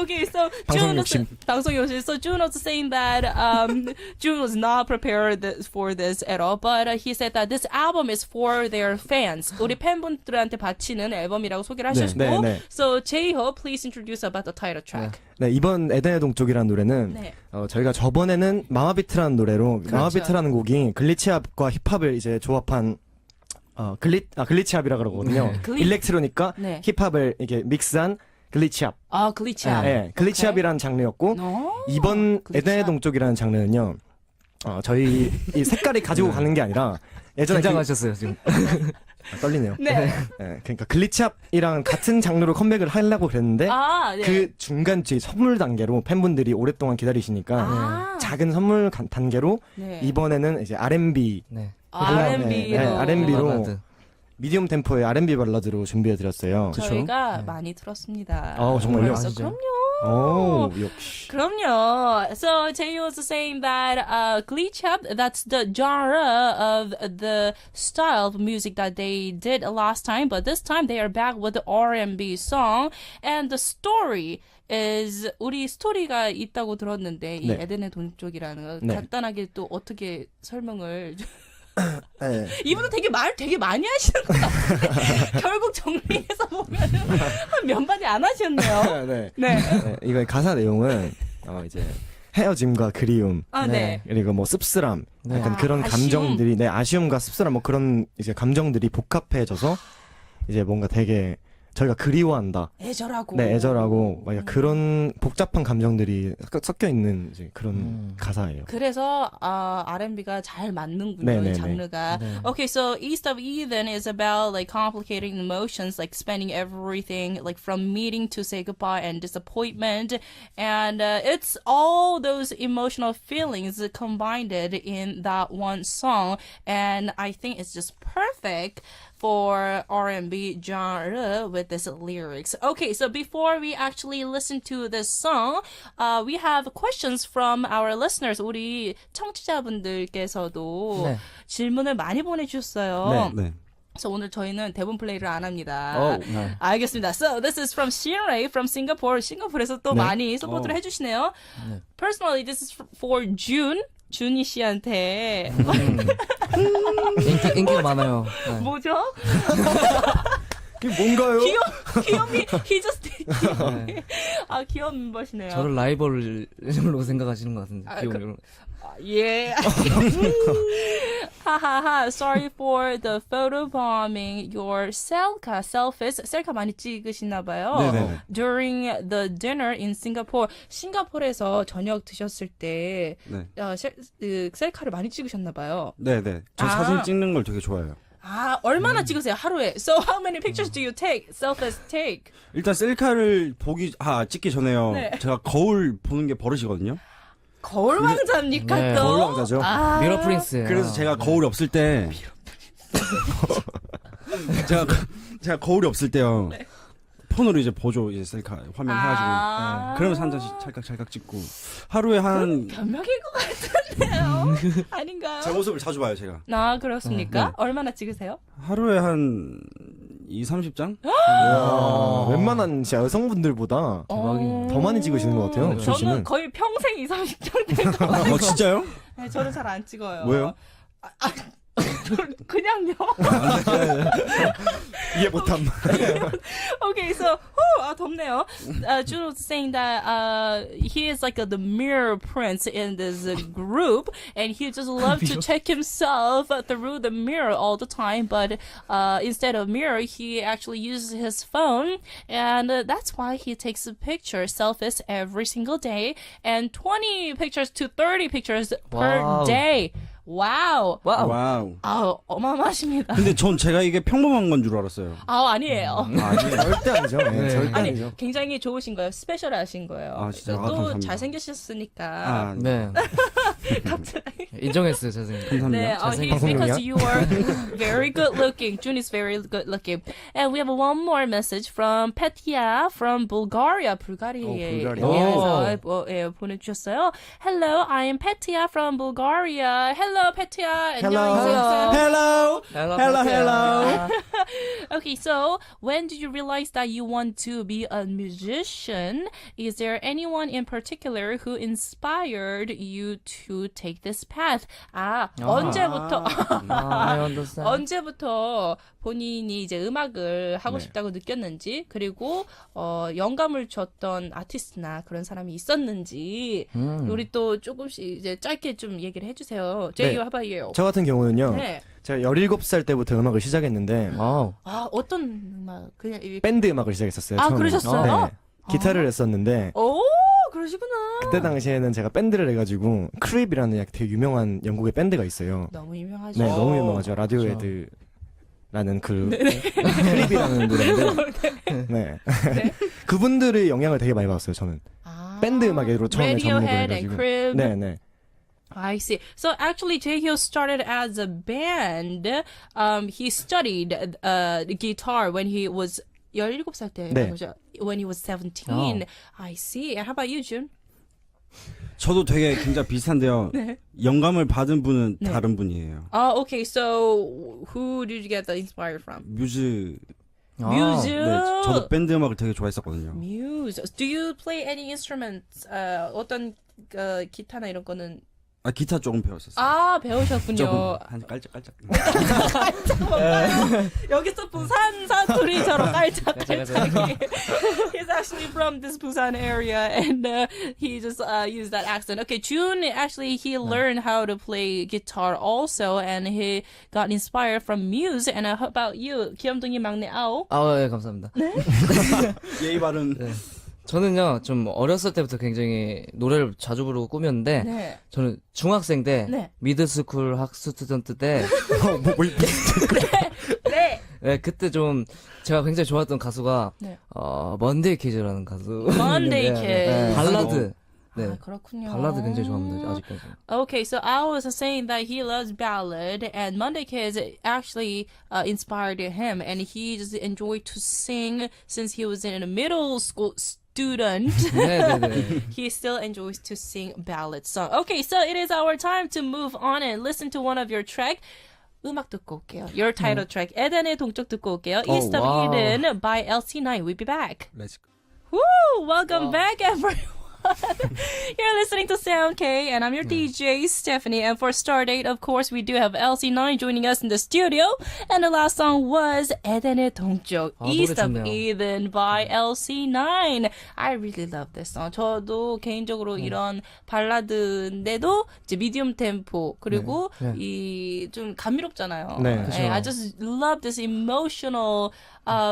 Speaker 1: Okay, so
Speaker 6: 방송
Speaker 1: June
Speaker 6: 욕심.
Speaker 1: 방송 욕심. So June was saying that June was not prepared for this at all, but he said that this album is for their fans. 우리 팬분들한테 바치는 앨범이라고 소개를 하셨고,
Speaker 6: 네.
Speaker 1: so J-Hope, please introduce about the title track.
Speaker 6: 네, 이번 에덴의 동쪽이라는 노래는
Speaker 1: 네.
Speaker 6: 저희가 저번에는 마마비트라는 노래로 마마비트라는 곡이 글리치압과 힙합을 이제 조합한 글리치압이라 그러거든요. 일렉트로닉과
Speaker 1: 네.
Speaker 6: 힙합을 이렇게 믹스한 글리치압.
Speaker 1: 글리치압.
Speaker 6: 네, 글리치압이라는 장르였고 이번
Speaker 1: 글리치압.
Speaker 6: 에덴의 동쪽이라는 장르는요. 저희 이 색깔이 가지고 가는 게 아니라 예전에
Speaker 5: 긴장하셨어요 지금.
Speaker 6: 떨리네요.
Speaker 1: 네.
Speaker 6: 네, 그러니까 글리치압이랑 같은 장르로 컴백을 하려고 그랬는데
Speaker 1: 네.
Speaker 6: 그 중간 뒤 선물 단계로 팬분들이 오랫동안 기다리시니까 작은 선물 단계로
Speaker 1: 네.
Speaker 6: 이번에는 이제 R&B
Speaker 5: 네.
Speaker 1: R&B로.
Speaker 6: 네, R&B로
Speaker 5: 발라드.
Speaker 6: 미디엄 템포의 R&B 발라드로 준비해 드렸어요.
Speaker 1: 저희가 많이 들었습니다.
Speaker 6: 정말요?
Speaker 1: 그래서
Speaker 5: 아시죠?
Speaker 1: 그럼요.
Speaker 6: 역시.
Speaker 1: 그럼요. So Tae was saying that glitch-up, that's the genre of the style of music that they did last time, but this time they are back with the R&B song, and the story is 우리 스토리가 있다고 들었는데 이
Speaker 6: 네.
Speaker 1: 에덴의 동쪽이라는 거
Speaker 6: 네.
Speaker 1: 간단하게 또 어떻게 설명을
Speaker 6: 네.
Speaker 1: 이분은 말 되게 많이 하시는 것 같아요. 결국 정리해서 보면은 한 면반이 안 하셨네요.
Speaker 6: 네.
Speaker 1: 네.
Speaker 6: 네, 이거 가사 내용은 이제 헤어짐과 그리움
Speaker 1: 네.
Speaker 6: 그리고 뭐 씁쓸함 약간 그런
Speaker 1: 아쉬움.
Speaker 6: 감정들이 아쉬움과 씁쓸함 뭐 그런 이제 감정들이 복합해져서 이제 뭔가 되게 저희가 그리워한다.
Speaker 1: 애절하고.
Speaker 6: 네, 애절하고 막 그런 복잡한 감정들이 섞여 있는 이제 그런 가사예요.
Speaker 1: 그래서 R&B가 잘 맞는군요,
Speaker 6: 네네네.
Speaker 1: 이 장르가. Okay, so East of Eden is about like complicating emotions, like spending everything, like from meeting to say goodbye and disappointment, and it's all those emotional feelings combined in that one song, and I think it's just perfect for R&B genre with this lyrics. Okay, so before we actually listen to this song, we have questions from our listeners. 우리 청취자분들께서도
Speaker 5: 네.
Speaker 1: 질문을 많이 보내주셨어요.
Speaker 4: 네.
Speaker 1: 그래서 오늘 저희는 대본 플레이를 안 합니다.
Speaker 5: 네.
Speaker 1: 알겠습니다. So this is from Shinray from Singapore. 싱가포르에서 또 많이 서포트를 해주시네요. Personally, this is for June. 준이 씨한테
Speaker 5: 인기가 많아요. 네.
Speaker 1: 뭐죠?
Speaker 6: 이게 뭔가요?
Speaker 1: 귀염이 he just 귀여운 멤버시네요.
Speaker 5: 저를 라이벌로 생각하시는 것 같은데. 귀여운
Speaker 1: 예. 하하하. Sorry for the photo bombing your selfies 많이 찍으시나 봐요.
Speaker 4: 네네.
Speaker 1: During the dinner in Singapore. 싱가포르에서 저녁 드셨을 때
Speaker 4: 네.
Speaker 1: 셀카를 많이 찍으셨나 봐요.
Speaker 4: 네네. 저 사진 찍는 걸 되게 좋아해요.
Speaker 1: 얼마나 찍으세요 하루에? So how many pictures do you take? Selfies take?
Speaker 4: 일단 셀카를 찍기 전에요.
Speaker 1: 네.
Speaker 4: 제가 거울 보는 게 버릇이거든요.
Speaker 1: 거울 왕자입니까
Speaker 5: 네.
Speaker 1: 또?
Speaker 6: 거울 왕자죠.
Speaker 5: 미러 프린스예요.
Speaker 4: 그래서 제가 거울이 없을 때 제가 거울이 없을 때요. 폰으로 이제 보조 이제 셀카 화면 해가지고 그러면서 한 장씩 찰칵찰칵 찍고 하루에 한 제
Speaker 1: 변명인 것 같은데요? 아닌가요?
Speaker 4: 모습을 자주 봐요 제가.
Speaker 1: 그렇습니까?
Speaker 4: 네.
Speaker 1: 얼마나 찍으세요?
Speaker 4: 하루에 한 2-30장?
Speaker 6: 웬만한 진짜 여성분들보다
Speaker 5: 대박이네요.
Speaker 6: 더 많이 찍으시는 것 같아요. 준
Speaker 1: 저는
Speaker 6: 씨는.
Speaker 1: 거의 평생 2-30장 될것 같아요.
Speaker 4: 진짜요?
Speaker 1: 네, 저는 잘 안 찍어요.
Speaker 4: 왜요?
Speaker 1: 그냥요.
Speaker 6: 이해 못함.
Speaker 1: Okay, so 덥네요. Jun was saying that he is like the mirror prince in this group, and he just loves to check himself through the mirror all the time. But instead of mirror, he actually uses his phone, and that's why he takes a picture, selfies every single day, and 20 pictures to 30 pictures per
Speaker 5: Wow.
Speaker 1: day. 와우.
Speaker 4: 와우.
Speaker 1: 아, 어마어마하십니다.
Speaker 4: 근데 전 제가 이게 평범한 건 줄 알았어요.
Speaker 1: 아, 아니에요.
Speaker 6: 절대 아니죠. 네, 절대
Speaker 1: 아니,
Speaker 6: 아니죠.
Speaker 1: 굉장히 좋으신 거예요. 스페셜하신 거예요.
Speaker 4: 아, 진짜요? 아,
Speaker 1: 또
Speaker 4: 감사합니다.
Speaker 1: 잘생기셨으니까.
Speaker 4: 아,
Speaker 5: 네. 인정했어요, 선생님.
Speaker 4: 감사합니다.
Speaker 1: 네, he's because you are very good looking. June is very good looking. And we have one more message from Petya from Bulgaria. 불가리아에서 보내주셨어요. Hello, I am Petya from Bulgaria. Hello, Petya. 안녕하세요.
Speaker 4: Hello.
Speaker 1: Okay, so when did you realize that you want to be a musician? Is there anyone in particular who inspired you to take this path? 언제부터
Speaker 5: I understand.
Speaker 1: 언제부터 본인이 이제 음악을 하고 싶다고 느꼈는지, 그리고 영감을 줬던 아티스트나 그런 사람이 있었는지 우리 또 조금씩 이제 짧게 좀 얘기를 해주세요. 제이유, how about you?
Speaker 6: 저 같은 경우는요.
Speaker 1: 네.
Speaker 6: 제가 17살 때부터 음악을 시작했는데
Speaker 1: 어떤 음악? 그냥
Speaker 6: 밴드 음악을 시작했었어요.
Speaker 1: 아,
Speaker 6: 처음에.
Speaker 1: 그러셨어요?
Speaker 6: 네. 기타를 했었는데
Speaker 1: 오, 그러시구나.
Speaker 6: 그때 당시에는 제가 밴드를 해가지고 크립이라는 되게 유명한 영국의 밴드가 있어요.
Speaker 1: 너무 유명하죠.
Speaker 6: 네, 너무 유명하죠. 라디오헤드라는 크립이라는 노래인데, 네. 그분들의 영향을 되게 많이 받았어요. 저는 밴드 음악으로 처음에 접목을
Speaker 1: Radiohead and
Speaker 6: 해가지고.
Speaker 1: Crib.
Speaker 6: 네.
Speaker 1: I see. So actually, Jaehyo started as a band. He studied guitar when he was 17살 때.
Speaker 6: 네.
Speaker 1: When he was 17. I see. And how about you, Jun?
Speaker 4: 저도 되게 굉장히 비슷한데요. 영감을 받은 분은 다른 분이에요.
Speaker 1: Okay. So who did you get the inspired from?
Speaker 4: 뮤즈.
Speaker 1: Muse.
Speaker 4: 네, 저도 밴드 음악을 되게 좋아했었거든요.
Speaker 1: Muse. Do you play any instruments? 어떤 기타나 이런 거는
Speaker 4: 기타 조금 배웠었어요.
Speaker 1: 배우셨군요.
Speaker 4: 조금 한 깔짝깔짝.
Speaker 1: 여기서 부산 사투리처럼 깔짝깔짝이. He's actually from this Busan area, and he just used that accent. Okay, June actually he learned how to play guitar also, and he got inspired from Muse. And how about you, 귀염둥이 막내 아오?
Speaker 5: 네, 감사합니다.
Speaker 4: 예의 바른.
Speaker 5: 네. 저는요, 좀 어렸을 때부터 굉장히 노래를 자주 부르고 꾸몄는데,
Speaker 1: 네.
Speaker 5: 저는 중학생 때,
Speaker 1: 네.
Speaker 5: 미드스쿨 학스튜던트 때,
Speaker 1: 네.
Speaker 5: 네, 그때 좀 제가 굉장히 좋아했던 가수가,
Speaker 1: 네.
Speaker 5: 먼데이 키즈라는 가수.
Speaker 1: Monday
Speaker 5: 있는데,
Speaker 1: Kids.
Speaker 5: 발라드. 네.
Speaker 1: 그렇군요.
Speaker 5: 발라드 굉장히 좋아합니다, 아직까지.
Speaker 1: Okay, so I was saying that he loves ballad, and Monday Kids actually inspired him, and he just enjoyed to sing since he was in a middle school student.
Speaker 5: 네네네.
Speaker 1: He still enjoys to sing ballad song. Okay, so it is our time to move on and listen to one of your track. 음악 듣고 올게요. Your title track, 에덴의 동쪽 듣고 올게요. East of
Speaker 5: wow.
Speaker 1: Eden by LC9. We'll be back.
Speaker 4: Let's go.
Speaker 1: Woo! Welcome back, everyone. You're listening to Sound K, and I'm your DJ, Stephanie. And for Stardate, of course, we do have LC9 joining us in the studio. And the last song was 에덴의 동쪽, East of
Speaker 5: 노래 좋네요.
Speaker 1: Eden by LC9. I really love this song. 저도 개인적으로 이런 발라드인데도 이제 미디엄 템포, 그리고 이 좀 감미롭잖아요.
Speaker 6: 네,
Speaker 1: 네, I just love this emotional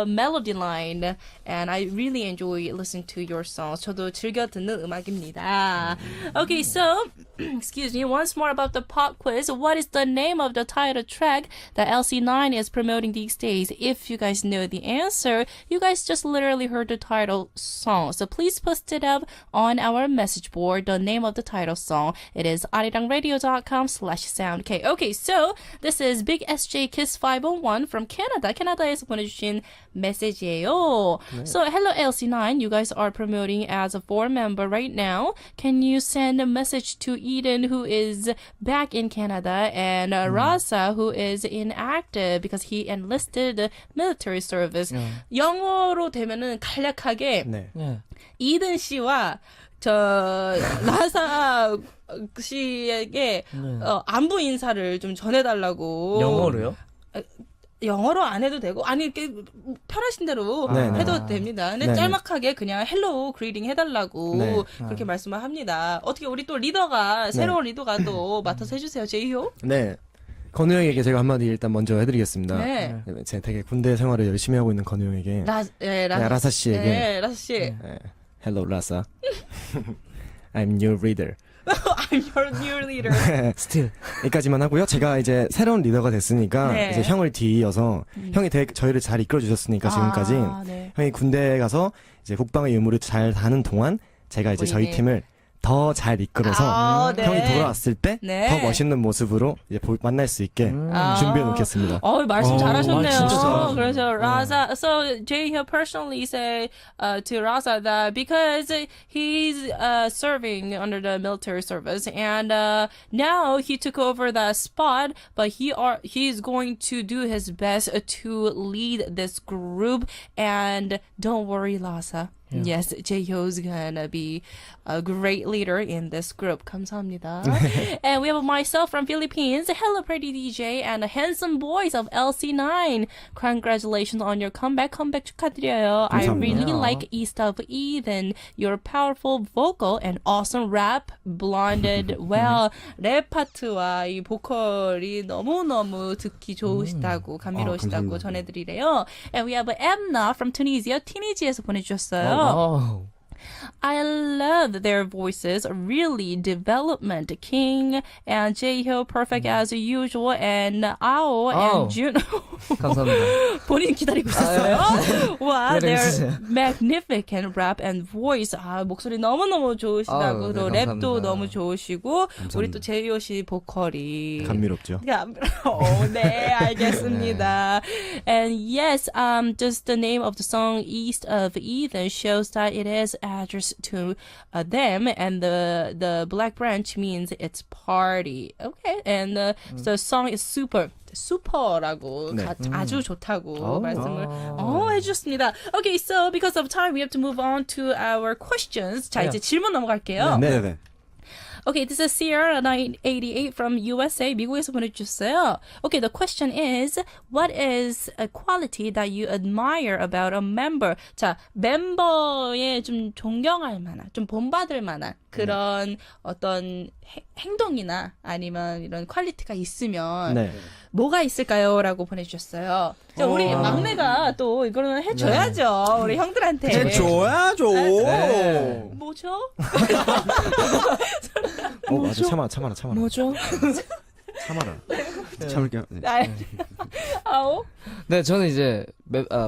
Speaker 1: melody line, and I really enjoy listening to your songs. 저도 즐겨 듣는 음악입니다. Okay, so excuse me, once more about the pop quiz. What is the name of the title track that LC9 is promoting these days? If you guys know the answer, you guys just literally heard the title song. So please post it up on our message board, the name of the title song. It is arirangradio.com/soundk. Okay, so this is Big SJ Kiss 501 from Canada. 캐나다에서 보내주신 메시지예요. So hello LC9, you guys are promoting as a 4-member right now. Can you send a message to Eden, who is back in Canada, and Rasa, who is inactive because he enlisted military service. 영어로 되면은 간략하게
Speaker 6: 네.
Speaker 5: 네.
Speaker 1: 이든 씨와 저 라사 씨에게 안부 인사를 좀 전해달라고.
Speaker 5: 영어로요?
Speaker 1: 영어로 안 해도 되고, 아니 이렇게 편하신 대로
Speaker 6: 네,
Speaker 1: 해도 됩니다. 근데
Speaker 6: 네,
Speaker 1: 짤막하게 그냥 헬로우 그리딩 해달라고
Speaker 6: 네.
Speaker 1: 그렇게 말씀을 합니다. 어떻게 우리 또 리더가 새로운 리더가 또 맡아서 해주세요, 제이호.
Speaker 6: 네. 건우 형에게 제가 한마디 일단 먼저 해드리겠습니다.
Speaker 1: 네.
Speaker 6: 제가 되게 군대 생활을 열심히 하고 있는 건우 형에게. 라사 씨에게.
Speaker 1: 네, 라사 씨.
Speaker 6: Hello, Rasa. I'm your reader.
Speaker 1: I'm your new leader.
Speaker 5: 스틸.
Speaker 6: 여기까지만 하고요. 제가 이제 새로운 리더가 됐으니까
Speaker 1: 네.
Speaker 6: 이제 형을 뒤이어서 형이 되게 저희를 잘 이끌어 주셨으니까 지금까지
Speaker 1: 네.
Speaker 6: 형이 군대에 가서 이제 국방의 의무를 잘 다하는 동안 제가 이제 저희
Speaker 1: 본인이.
Speaker 6: 팀을 더 잘 이끌어서
Speaker 1: 네.
Speaker 6: 형이 돌아왔을 때 더
Speaker 1: 네.
Speaker 6: 멋있는 모습으로 이제 만날 수 있게 준비해 놓겠습니다.
Speaker 1: 말씀 잘하셨네요.
Speaker 5: 말 진짜 잘하시네.
Speaker 1: 그래서 Raza, so Jay here personally say to Raza that because he's serving under the military service and now he took over that spot, but he's going to do his best to lead this group. And don't worry, Raza. Yes, Jaehyu's gonna be a great leader in this group. 감사합니다. And we have myself from Philippines. Hello, pretty DJ and handsome boys of LC9. Congratulations on your comeback. Comeback 축하드려요. I
Speaker 4: 감사합니다.
Speaker 1: really like East of Eden. Your powerful vocal and awesome rap blended well. 랩 파트와 이 보컬이 너무너무 듣기 좋으시다고 감미로우시다고
Speaker 4: 감사합니다.
Speaker 1: 전해드리래요. And we have Emna from Tunisia. 티니지에서 보내주셨어요. I love their voices. Really, development king and Jaehyun perfect as usual. And Ao and Jun.
Speaker 5: 감사합니다.
Speaker 1: 본인 기다리고 있었어요. 와,
Speaker 5: 기다리고
Speaker 1: their
Speaker 5: 있었어요.
Speaker 1: magnificent rap and voice. 목소리 너무너무 좋으시다고.
Speaker 5: 아유, 네,
Speaker 1: 또 랩도
Speaker 5: 감사합니다.
Speaker 1: 너무 좋으시고. 우리 또 제이오 씨 보컬이.
Speaker 6: 감미롭죠.
Speaker 1: 네, 알겠습니다. And yes, just the name of the song East of Eden shows that it is addressed to them, and the black branch means it's party. Okay, and the song is super라고
Speaker 6: 네.
Speaker 1: 아주 좋다고
Speaker 5: 오.
Speaker 1: 말씀을 해주셨습니다. Okay, so because of time, we have to move on to our questions. 자, 이제 질문 넘어갈게요.
Speaker 4: 네네.
Speaker 1: Okay, this is Sierra 988 from USA. 미국에서 보내주셨어요. Okay, the question is, what is a quality that you admire about a member? 자, 멤버의 좀 존경할 만한, 좀 본받을 만한 그런 어떤 행동이나 아니면 이런 퀄리티가 있으면
Speaker 6: 네.
Speaker 1: 뭐가 있을까요? 라고 보내주셨어요. 자, 우리 막내가 또 이거는 해줘야죠. 우리 형들한테.
Speaker 4: 해줘야죠.
Speaker 5: 네.
Speaker 1: 뭐죠?
Speaker 6: 맞아. 참아라.
Speaker 1: 뭐죠?
Speaker 6: 참아라.
Speaker 4: 참을게요. 네.
Speaker 1: 아오?
Speaker 5: 네, 저는 이제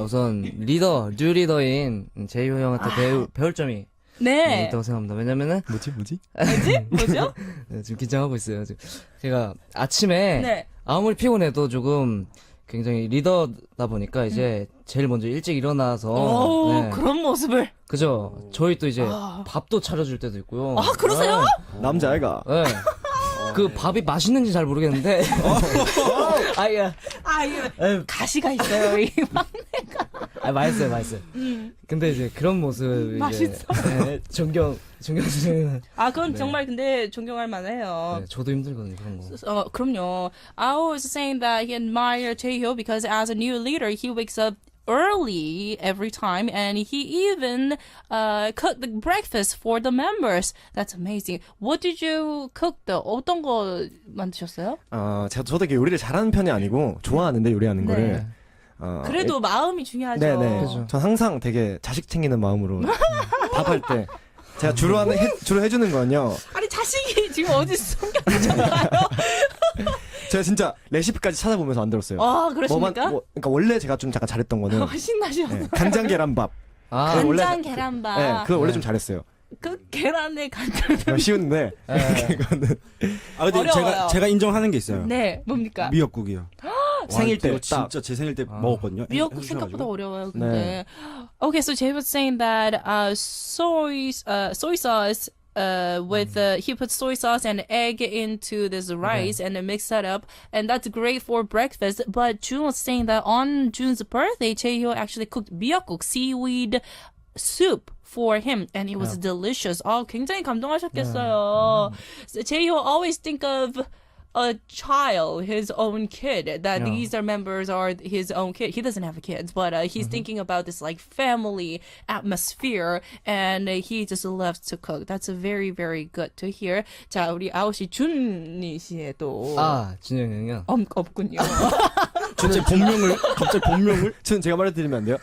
Speaker 5: 우선 뉴 리더인 제이호 형한테 배울 점이
Speaker 1: 네.
Speaker 5: 있다고 생각합니다. 왜냐면은
Speaker 6: 뭐지?
Speaker 1: 뭐죠?
Speaker 5: 네, 지금 긴장하고 있어요. 지금 제가 아침에
Speaker 1: 네.
Speaker 5: 아무리 피곤해도 조금 굉장히 리더다 보니까 이제 제일 먼저 일찍 일어나서
Speaker 1: 오,
Speaker 5: 네.
Speaker 1: 그런 모습을.
Speaker 5: 그죠. 저희 또 이제 밥도 차려줄 때도 있고요.
Speaker 1: 아, 그러세요?
Speaker 6: 남자애가.
Speaker 5: 네. 그 밥이 맛있는지 잘 모르겠는데. 아야.
Speaker 1: 이거 가시가 있어요, 이
Speaker 5: 맛있어요. 근데 이제 그런 모습 이제
Speaker 1: 맛있어.
Speaker 5: 네, 존경 주시는.
Speaker 1: 그건 정말 근데 존경할 만해요.
Speaker 5: 네, 저도 힘들거든요 그런 거.
Speaker 1: 그럼요. I was saying that he admired Taehyung because as a new leader, he wakes up early every time and he even cooked the breakfast for the members. That's amazing. What did you cook though? 어떤 거 만드셨어요?
Speaker 6: 저도 이렇게 요리를 잘하는 편이 아니고 좋아하는데 요리하는
Speaker 1: 네.
Speaker 6: 거를.
Speaker 1: 그래도 마음이 중요하죠.
Speaker 6: 네네.
Speaker 5: 그죠.
Speaker 6: 전 항상 되게 자식 챙기는 마음으로 밥할 때 제가 주로 해주는 건요.
Speaker 1: 아니 자식이 지금 어디 숨겨졌나요?
Speaker 6: 제가 진짜 레시피까지 찾아보면서 만들었어요.
Speaker 1: 그러십니까?
Speaker 6: 그러니까 원래 제가 좀 잠깐 잘했던 거는
Speaker 1: 신나셔.
Speaker 6: 네, 간장 계란밥.
Speaker 5: 아,
Speaker 6: 그걸 원래-
Speaker 1: 간장 계란밥.
Speaker 6: 네, 그걸 원래 좀 잘했어요.
Speaker 1: 그 계란에 간장.
Speaker 6: 쉬운데 그거는
Speaker 4: 근데
Speaker 1: 어려워요.
Speaker 4: 제가 인정하는 게 있어요.
Speaker 1: 네, 뭡니까?
Speaker 4: 미역국이요.
Speaker 6: 생일 때
Speaker 4: 이거
Speaker 6: 딱.
Speaker 4: 진짜 제 생일 때 먹었거든요.
Speaker 1: 미역국
Speaker 4: 해주셔가지고.
Speaker 1: 생각보다 어려워요. 근데.
Speaker 6: 네.
Speaker 1: Okay, so Jay was saying that soy sauce. He put soy sauce and egg into this rice and then mix that up, and that's great for breakfast. But June was saying that on June's birthday, Jaehyun actually cooked 미역국, seaweed soup for him, and it was delicious. 굉장히 감동하셨겠어요. So Jaehyun always think of a child, his own kid, that these are members are his own kid. He doesn't have kids, but he's thinking about this like family atmosphere, and he just loves to cook. That's very, very good to hear. 자, 우리 아오씨 준니 씨의 또
Speaker 5: 진영이 형이요.
Speaker 1: 없군요.
Speaker 4: 갑자기 본명을?
Speaker 6: 준 제가 말해드리면 안 돼요?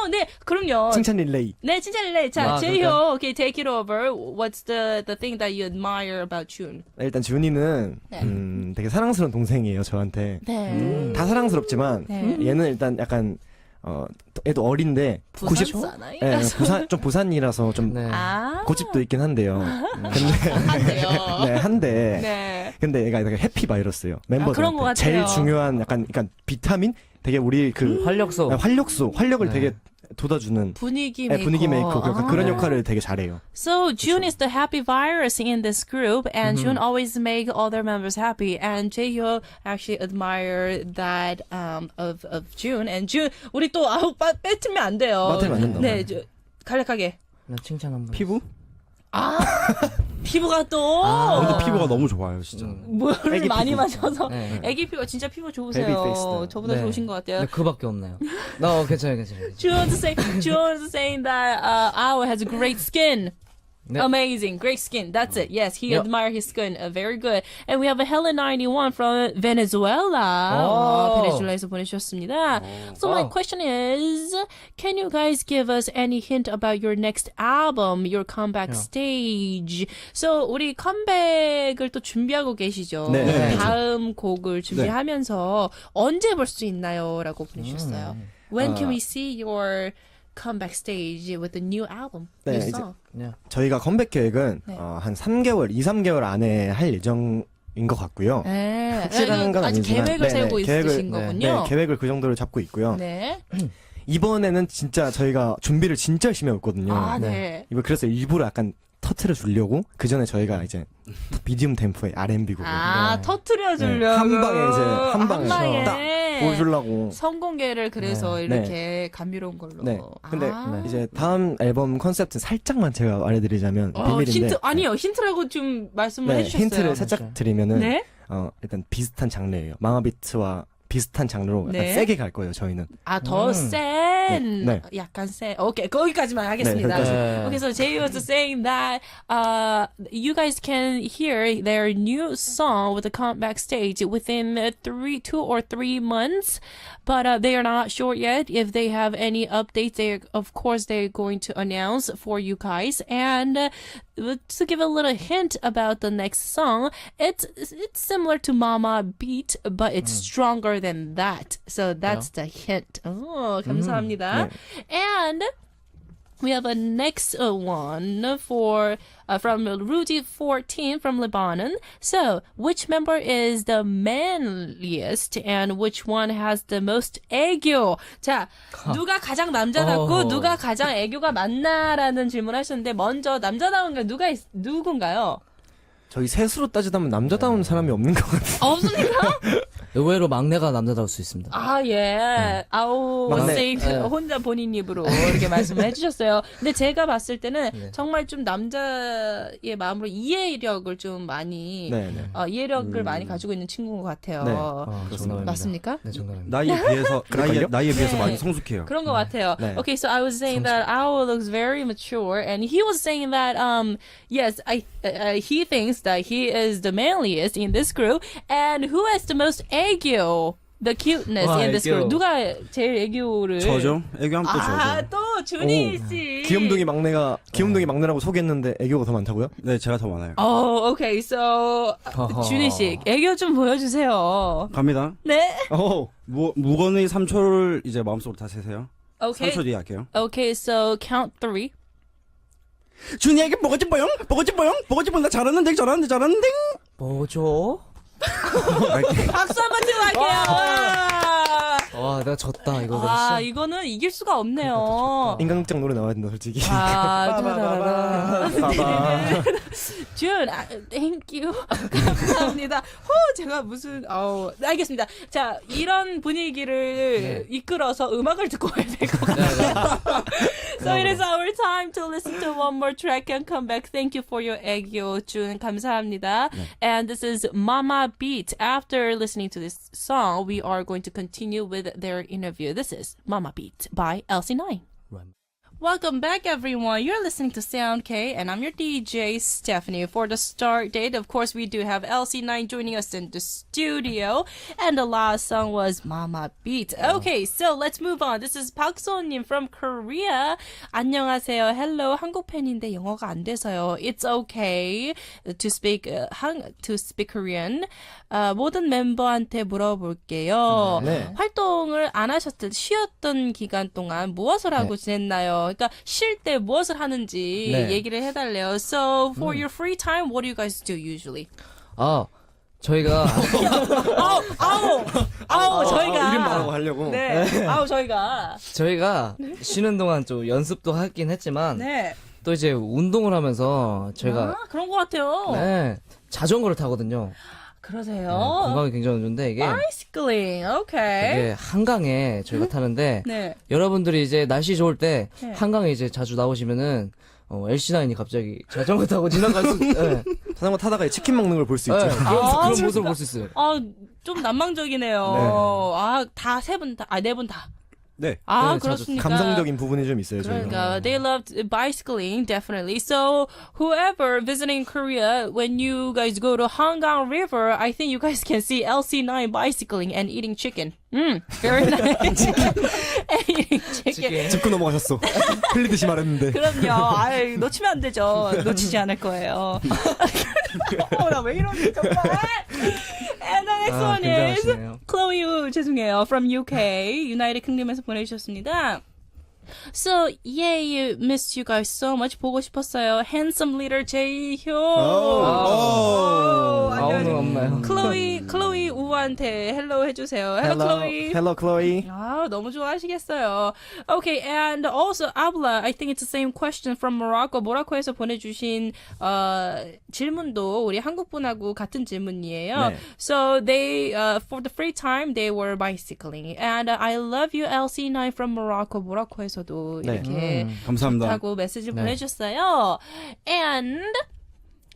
Speaker 1: 네, 그럼요.
Speaker 6: 칭찬 릴레이.
Speaker 1: 네, 칭찬 릴레이. 자,
Speaker 5: 아,
Speaker 1: 제이호, okay, take it over. What's the thing that you admire about June?
Speaker 6: 일단 준이는
Speaker 1: 네.
Speaker 6: 되게 사랑스러운 동생이에요 저한테.
Speaker 1: 네.
Speaker 6: 다 사랑스럽지만
Speaker 1: 네.
Speaker 6: 얘는 일단 약간 애도 어린데
Speaker 1: 부산사나이?
Speaker 6: 예, 좀 부산이라서 좀
Speaker 5: 네.
Speaker 6: 고집도 있긴 한데요. 근데
Speaker 1: 한데요.
Speaker 6: 네, 한데
Speaker 1: 네.
Speaker 6: 근데 얘가 되게 해피 바이러스예요.
Speaker 1: 그런 것
Speaker 6: 멤버들한테
Speaker 1: 같아요.
Speaker 6: 제일 중요한 약간 비타민 되게 우리 그
Speaker 5: 활력소.
Speaker 6: 활력을
Speaker 5: 네.
Speaker 6: 되게 돋아주는
Speaker 1: 분위기
Speaker 6: 네,
Speaker 1: 메이커.
Speaker 6: 분위기 메이커 그런
Speaker 5: 네.
Speaker 6: 역할을 되게 잘해요.
Speaker 1: So June is the happy virus in this group, and June always make other members happy. And Jaehyeo actually admire that of June. And June 우리 또 뺏으면 안 돼요.
Speaker 6: 맞으면 안 된다.
Speaker 1: 네, 간략하게.
Speaker 5: 나 칭찬 한번.
Speaker 4: 피부?
Speaker 1: 피부가 또
Speaker 4: 근데 피부가 너무 좋아요, 진짜.
Speaker 1: 물을
Speaker 6: 애기
Speaker 1: 많이
Speaker 6: 피부.
Speaker 1: 마셔서
Speaker 5: 네.
Speaker 1: 애기 피부 진짜 피부
Speaker 6: 베이비
Speaker 1: 좋으세요.
Speaker 6: 페이스다.
Speaker 1: 저보다
Speaker 5: 네.
Speaker 1: 좋으신 것 같아요.
Speaker 5: 네, 그밖에 없나요? 괜찮아요.
Speaker 1: June's saying that Ao has great skin.
Speaker 5: 네.
Speaker 1: Amazing, great skin. That's it. Yes, he
Speaker 5: Yep.
Speaker 1: admire his skin. Very good. And we have a Helen91 from Venezuela.
Speaker 5: Oh.
Speaker 1: 베네수엘라에서 보내주셨습니다. So my question is, can you guys give us any hint about your next album, your comeback stage? So 우리 컴백을 또 준비하고 계시죠.
Speaker 6: 네, 네.
Speaker 1: 다음 곡을 준비하면서 언제 볼 수 있나요? 라고 보내주셨어요. When can we see your comeback stage with the new album?
Speaker 6: 네,
Speaker 1: new
Speaker 6: 이제
Speaker 1: song?
Speaker 6: 저희가 컴백 계획은
Speaker 1: 네.
Speaker 6: 한 3개월 안에 할 예정인 것 같고요.
Speaker 1: 네.
Speaker 6: 확실한 건
Speaker 1: 아직
Speaker 6: 아니지만
Speaker 1: 계획을
Speaker 6: 네네,
Speaker 1: 세우고 있으신
Speaker 5: 네.
Speaker 1: 거군요.
Speaker 6: 네, 계획을 그 정도로 잡고 있고요.
Speaker 1: 네.
Speaker 6: 이번에는 진짜 저희가 준비를 진짜 열심히 했거든요.
Speaker 1: 아, 네.
Speaker 6: 이거 그래서 일부러 약간 터트려 주려고 그 전에 저희가 이제 미디움 템포의 R&B 곡을
Speaker 1: 아, 터트려
Speaker 6: 네,
Speaker 1: 주려고.
Speaker 6: 한 방에 이제 한 방에 딱 보여주려고.
Speaker 1: 성공개를 그래서
Speaker 6: 네.
Speaker 1: 이렇게 감미로운 걸로.
Speaker 6: 네. 근데
Speaker 1: 아.
Speaker 6: 이제 다음 앨범 컨셉트 살짝만 제가 말해드리자면 비밀인데.
Speaker 1: 힌트 아니요. 힌트라고 좀 말씀을
Speaker 6: 네,
Speaker 1: 해주셨어요.
Speaker 6: 힌트를 살짝 드리면은
Speaker 1: 네.
Speaker 6: 일단 비슷한 장르예요. 마마비트와 비슷한 장르로 약간
Speaker 1: 네.
Speaker 6: 세게 갈 거예요. 저희는.
Speaker 1: 아, 더 센.
Speaker 6: 네.
Speaker 1: 약간 센. 오케이. 거기까지만 하겠습니다.
Speaker 6: 거기까지.
Speaker 1: Okay, so Jay was saying that you guys can hear their new song with the comeback stage within 2 or 3 months, but they are not sure yet if they have any updates. Of course, they're going to announce for you guys. And to give a little hint about the next song, it's similar to Mama Beat, but it's stronger than that. So that's the hint. Oh, 감사합니다. And we have a next one from Rudy14 from Lebanon. So, which member is the manliest and which one has the most 애교? 자, 누가 가장 남자답고 누가 가장 애교가 많나라는 질문을 하셨는데 먼저 남자다운 게 누군가요?
Speaker 6: 저희 셋으로 따지다면 남자다운 사람이 없는 것 같아요.
Speaker 1: 없습니까?
Speaker 5: 의외로 막내가 남자다울 수 있습니다.
Speaker 1: 아, 예. 아우,
Speaker 6: 막내.
Speaker 1: 세이프 혼자 본인 입으로 이렇게 말씀을 해주셨어요. 근데 제가 봤을 때는 정말 좀 남자의 마음으로 이해력을 좀 많이,
Speaker 6: 네, 네.
Speaker 1: 이해력을 많이 가지고 있는 친구인 것 같아요.
Speaker 6: 네.
Speaker 5: 정답입니다.
Speaker 1: 맞습니까?
Speaker 5: 네, 정답입니다.
Speaker 4: 나이에 비해서
Speaker 1: 네.
Speaker 4: 많이 성숙해요.
Speaker 1: 그런 것 같아요.
Speaker 6: 네.
Speaker 1: Okay, so I was saying that Ao looks very mature, and he was saying that, yes, he thinks that he is the manliest in this group, and who has the most 애교, the cuteness
Speaker 5: 와,
Speaker 1: in this
Speaker 5: 애교.
Speaker 1: group? 누가 제일 애교를?
Speaker 4: 저죠? 애교하면 또
Speaker 1: 아,
Speaker 4: 저죠.
Speaker 1: 또 준희 씨.
Speaker 6: 귀염둥이 막내라고 소개했는데 애교가 더 많다고요?
Speaker 4: 네, 제가 더 많아요.
Speaker 1: Okay, so 준희 씨, 애교 좀 보여주세요.
Speaker 4: 갑니다.
Speaker 1: 네.
Speaker 4: 무건의 3초를 이제 마음속으로 다 세세요.
Speaker 1: Okay.
Speaker 4: 3초 뒤에 할게요.
Speaker 1: Okay, so count 3.
Speaker 4: 준이에게 뭐가 좀 보영? 나 잘하는데.
Speaker 5: 뭐죠?
Speaker 1: 박수 한번 치고 갈게요.
Speaker 5: 와, 내가 졌다, 이거.
Speaker 1: 아, 이거는 이길 수가 없네요.
Speaker 6: 인간극장 노래 나와야 된다 솔직히.
Speaker 1: 짜라라라. 준, thank you. 감사합니다. 제가 무슨, 알겠습니다. 자, 이런 분위기를 이끌어서 음악을 듣고 와야 될 것 같아요. So it is our time to listen to one more track and come back. Thank you for your 애교, 준. 감사합니다. And this is Mama Beat. After listening to this song, we are going to continue with their interview. This is Mama Beat by LC9. Welcome back, everyone. You're listening to Sound K, and I'm your DJ, Stephanie. For the start date, of course, we do have LC9 joining us in the studio, and the last song was Mama Beat. Okay, so let's move on. This is Park So-님 from Korea. 안녕하세요. Hello. 한국 팬인데 영어가 안 돼서요. It's okay to speak Korean. 모든 멤버한테 물어볼게요.
Speaker 6: 네.
Speaker 1: 활동을 안 하셨을 때 쉬었던 기간 동안 무엇을 하고 지냈나요? 그러니까 쉴 때 무엇을 하는지
Speaker 6: 네.
Speaker 1: 얘기를 해달래요. So for your free time, what do you guys do usually?
Speaker 5: 저희가
Speaker 1: 저희가
Speaker 6: 이름 말하고 하려고.
Speaker 1: 네, 저희가
Speaker 5: 쉬는 동안 좀 연습도 하긴 했지만
Speaker 1: 네,
Speaker 5: 또 이제 운동을 하면서 저희가
Speaker 1: 그런 것 같아요.
Speaker 5: 네, 자전거를 타거든요.
Speaker 1: 그러세요.
Speaker 5: 건강에 굉장히 좋은데 이게
Speaker 1: Bicycling, okay.
Speaker 5: 이게 한강에 저희가 타는데
Speaker 1: 네.
Speaker 5: 여러분들이 이제 날씨 좋을 때
Speaker 1: 네.
Speaker 5: 한강에 이제 자주 나오시면은 엘씨나인이 갑자기 자전거 타고 지나갈 수 네.
Speaker 6: 자전거 타다가 치킨 먹는 걸 볼 수 있죠.
Speaker 5: 그런 모습을 볼 수 있어요.
Speaker 1: 좀 낭만적이네요. 네 분 다.
Speaker 4: 네.
Speaker 5: 네,
Speaker 1: 그렇습니까?
Speaker 6: 감성적인 부분이 좀 있어요. 저희가.
Speaker 1: 그러니까 they loved bicycling definitely. So whoever visiting Korea, when you guys go to Hangang River, I think you guys can see LC9 bicycling and eating chicken. Very nice. And eating chicken.
Speaker 6: 짚고 넘어가셨어. 흘리듯이 말했는데.
Speaker 1: 그럼요. 놓치면 안 되죠. 놓치지 않을 거예요. 나 왜 이러지 정말. And the next one is
Speaker 5: 굉장하시네요.
Speaker 1: Chloe Wu, 죄송해요. From UK, United Kingdom에서 보내주셨습니다. So, yay, missed you guys so much. 보고 싶었어요. Handsome leader 제이효.
Speaker 5: 오늘 없나요?
Speaker 1: Chloe 우한테 hello 해주세요. Hello, Chloe.
Speaker 6: Hello, Chloe.
Speaker 1: 너무 좋아하시겠어요. Okay, and also Abla, I think it's the same question from Morocco. 모로코에서 보내주신 질문도 우리 한국 분하고 같은 질문이에요.
Speaker 6: 네.
Speaker 1: So they, for the free time, they were bicycling. And I love you, LC9 from Morocco. 모로코에서도
Speaker 6: 네.
Speaker 1: 이렇게
Speaker 4: 감사합니다.
Speaker 1: 좋다고 메시지 보내주셨어요. And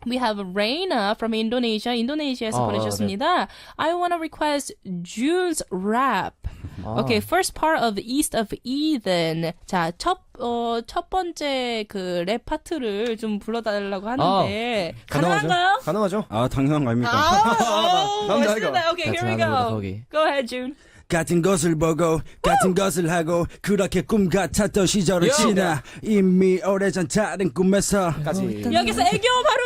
Speaker 1: we have Reina from Indonesia. 인도네시아에서 보내주셨습니다. I want to request June's rap. Okay, first part of East of Eden. 자, 첫 번째 그 랩 파트를 좀 불러달라고 하는데 가능한가요?
Speaker 6: 가능하죠.
Speaker 4: 당연한 거 아닙니까?
Speaker 1: 멋있다. Okay, here we go.
Speaker 5: 거기.
Speaker 1: Go ahead, June.
Speaker 4: 같은 것을 보고 같은 것을 하고 그렇게 꿈 같았던 시절을 지나 이미 오래전 다른 꿈에서
Speaker 1: 여기서 애교 바로.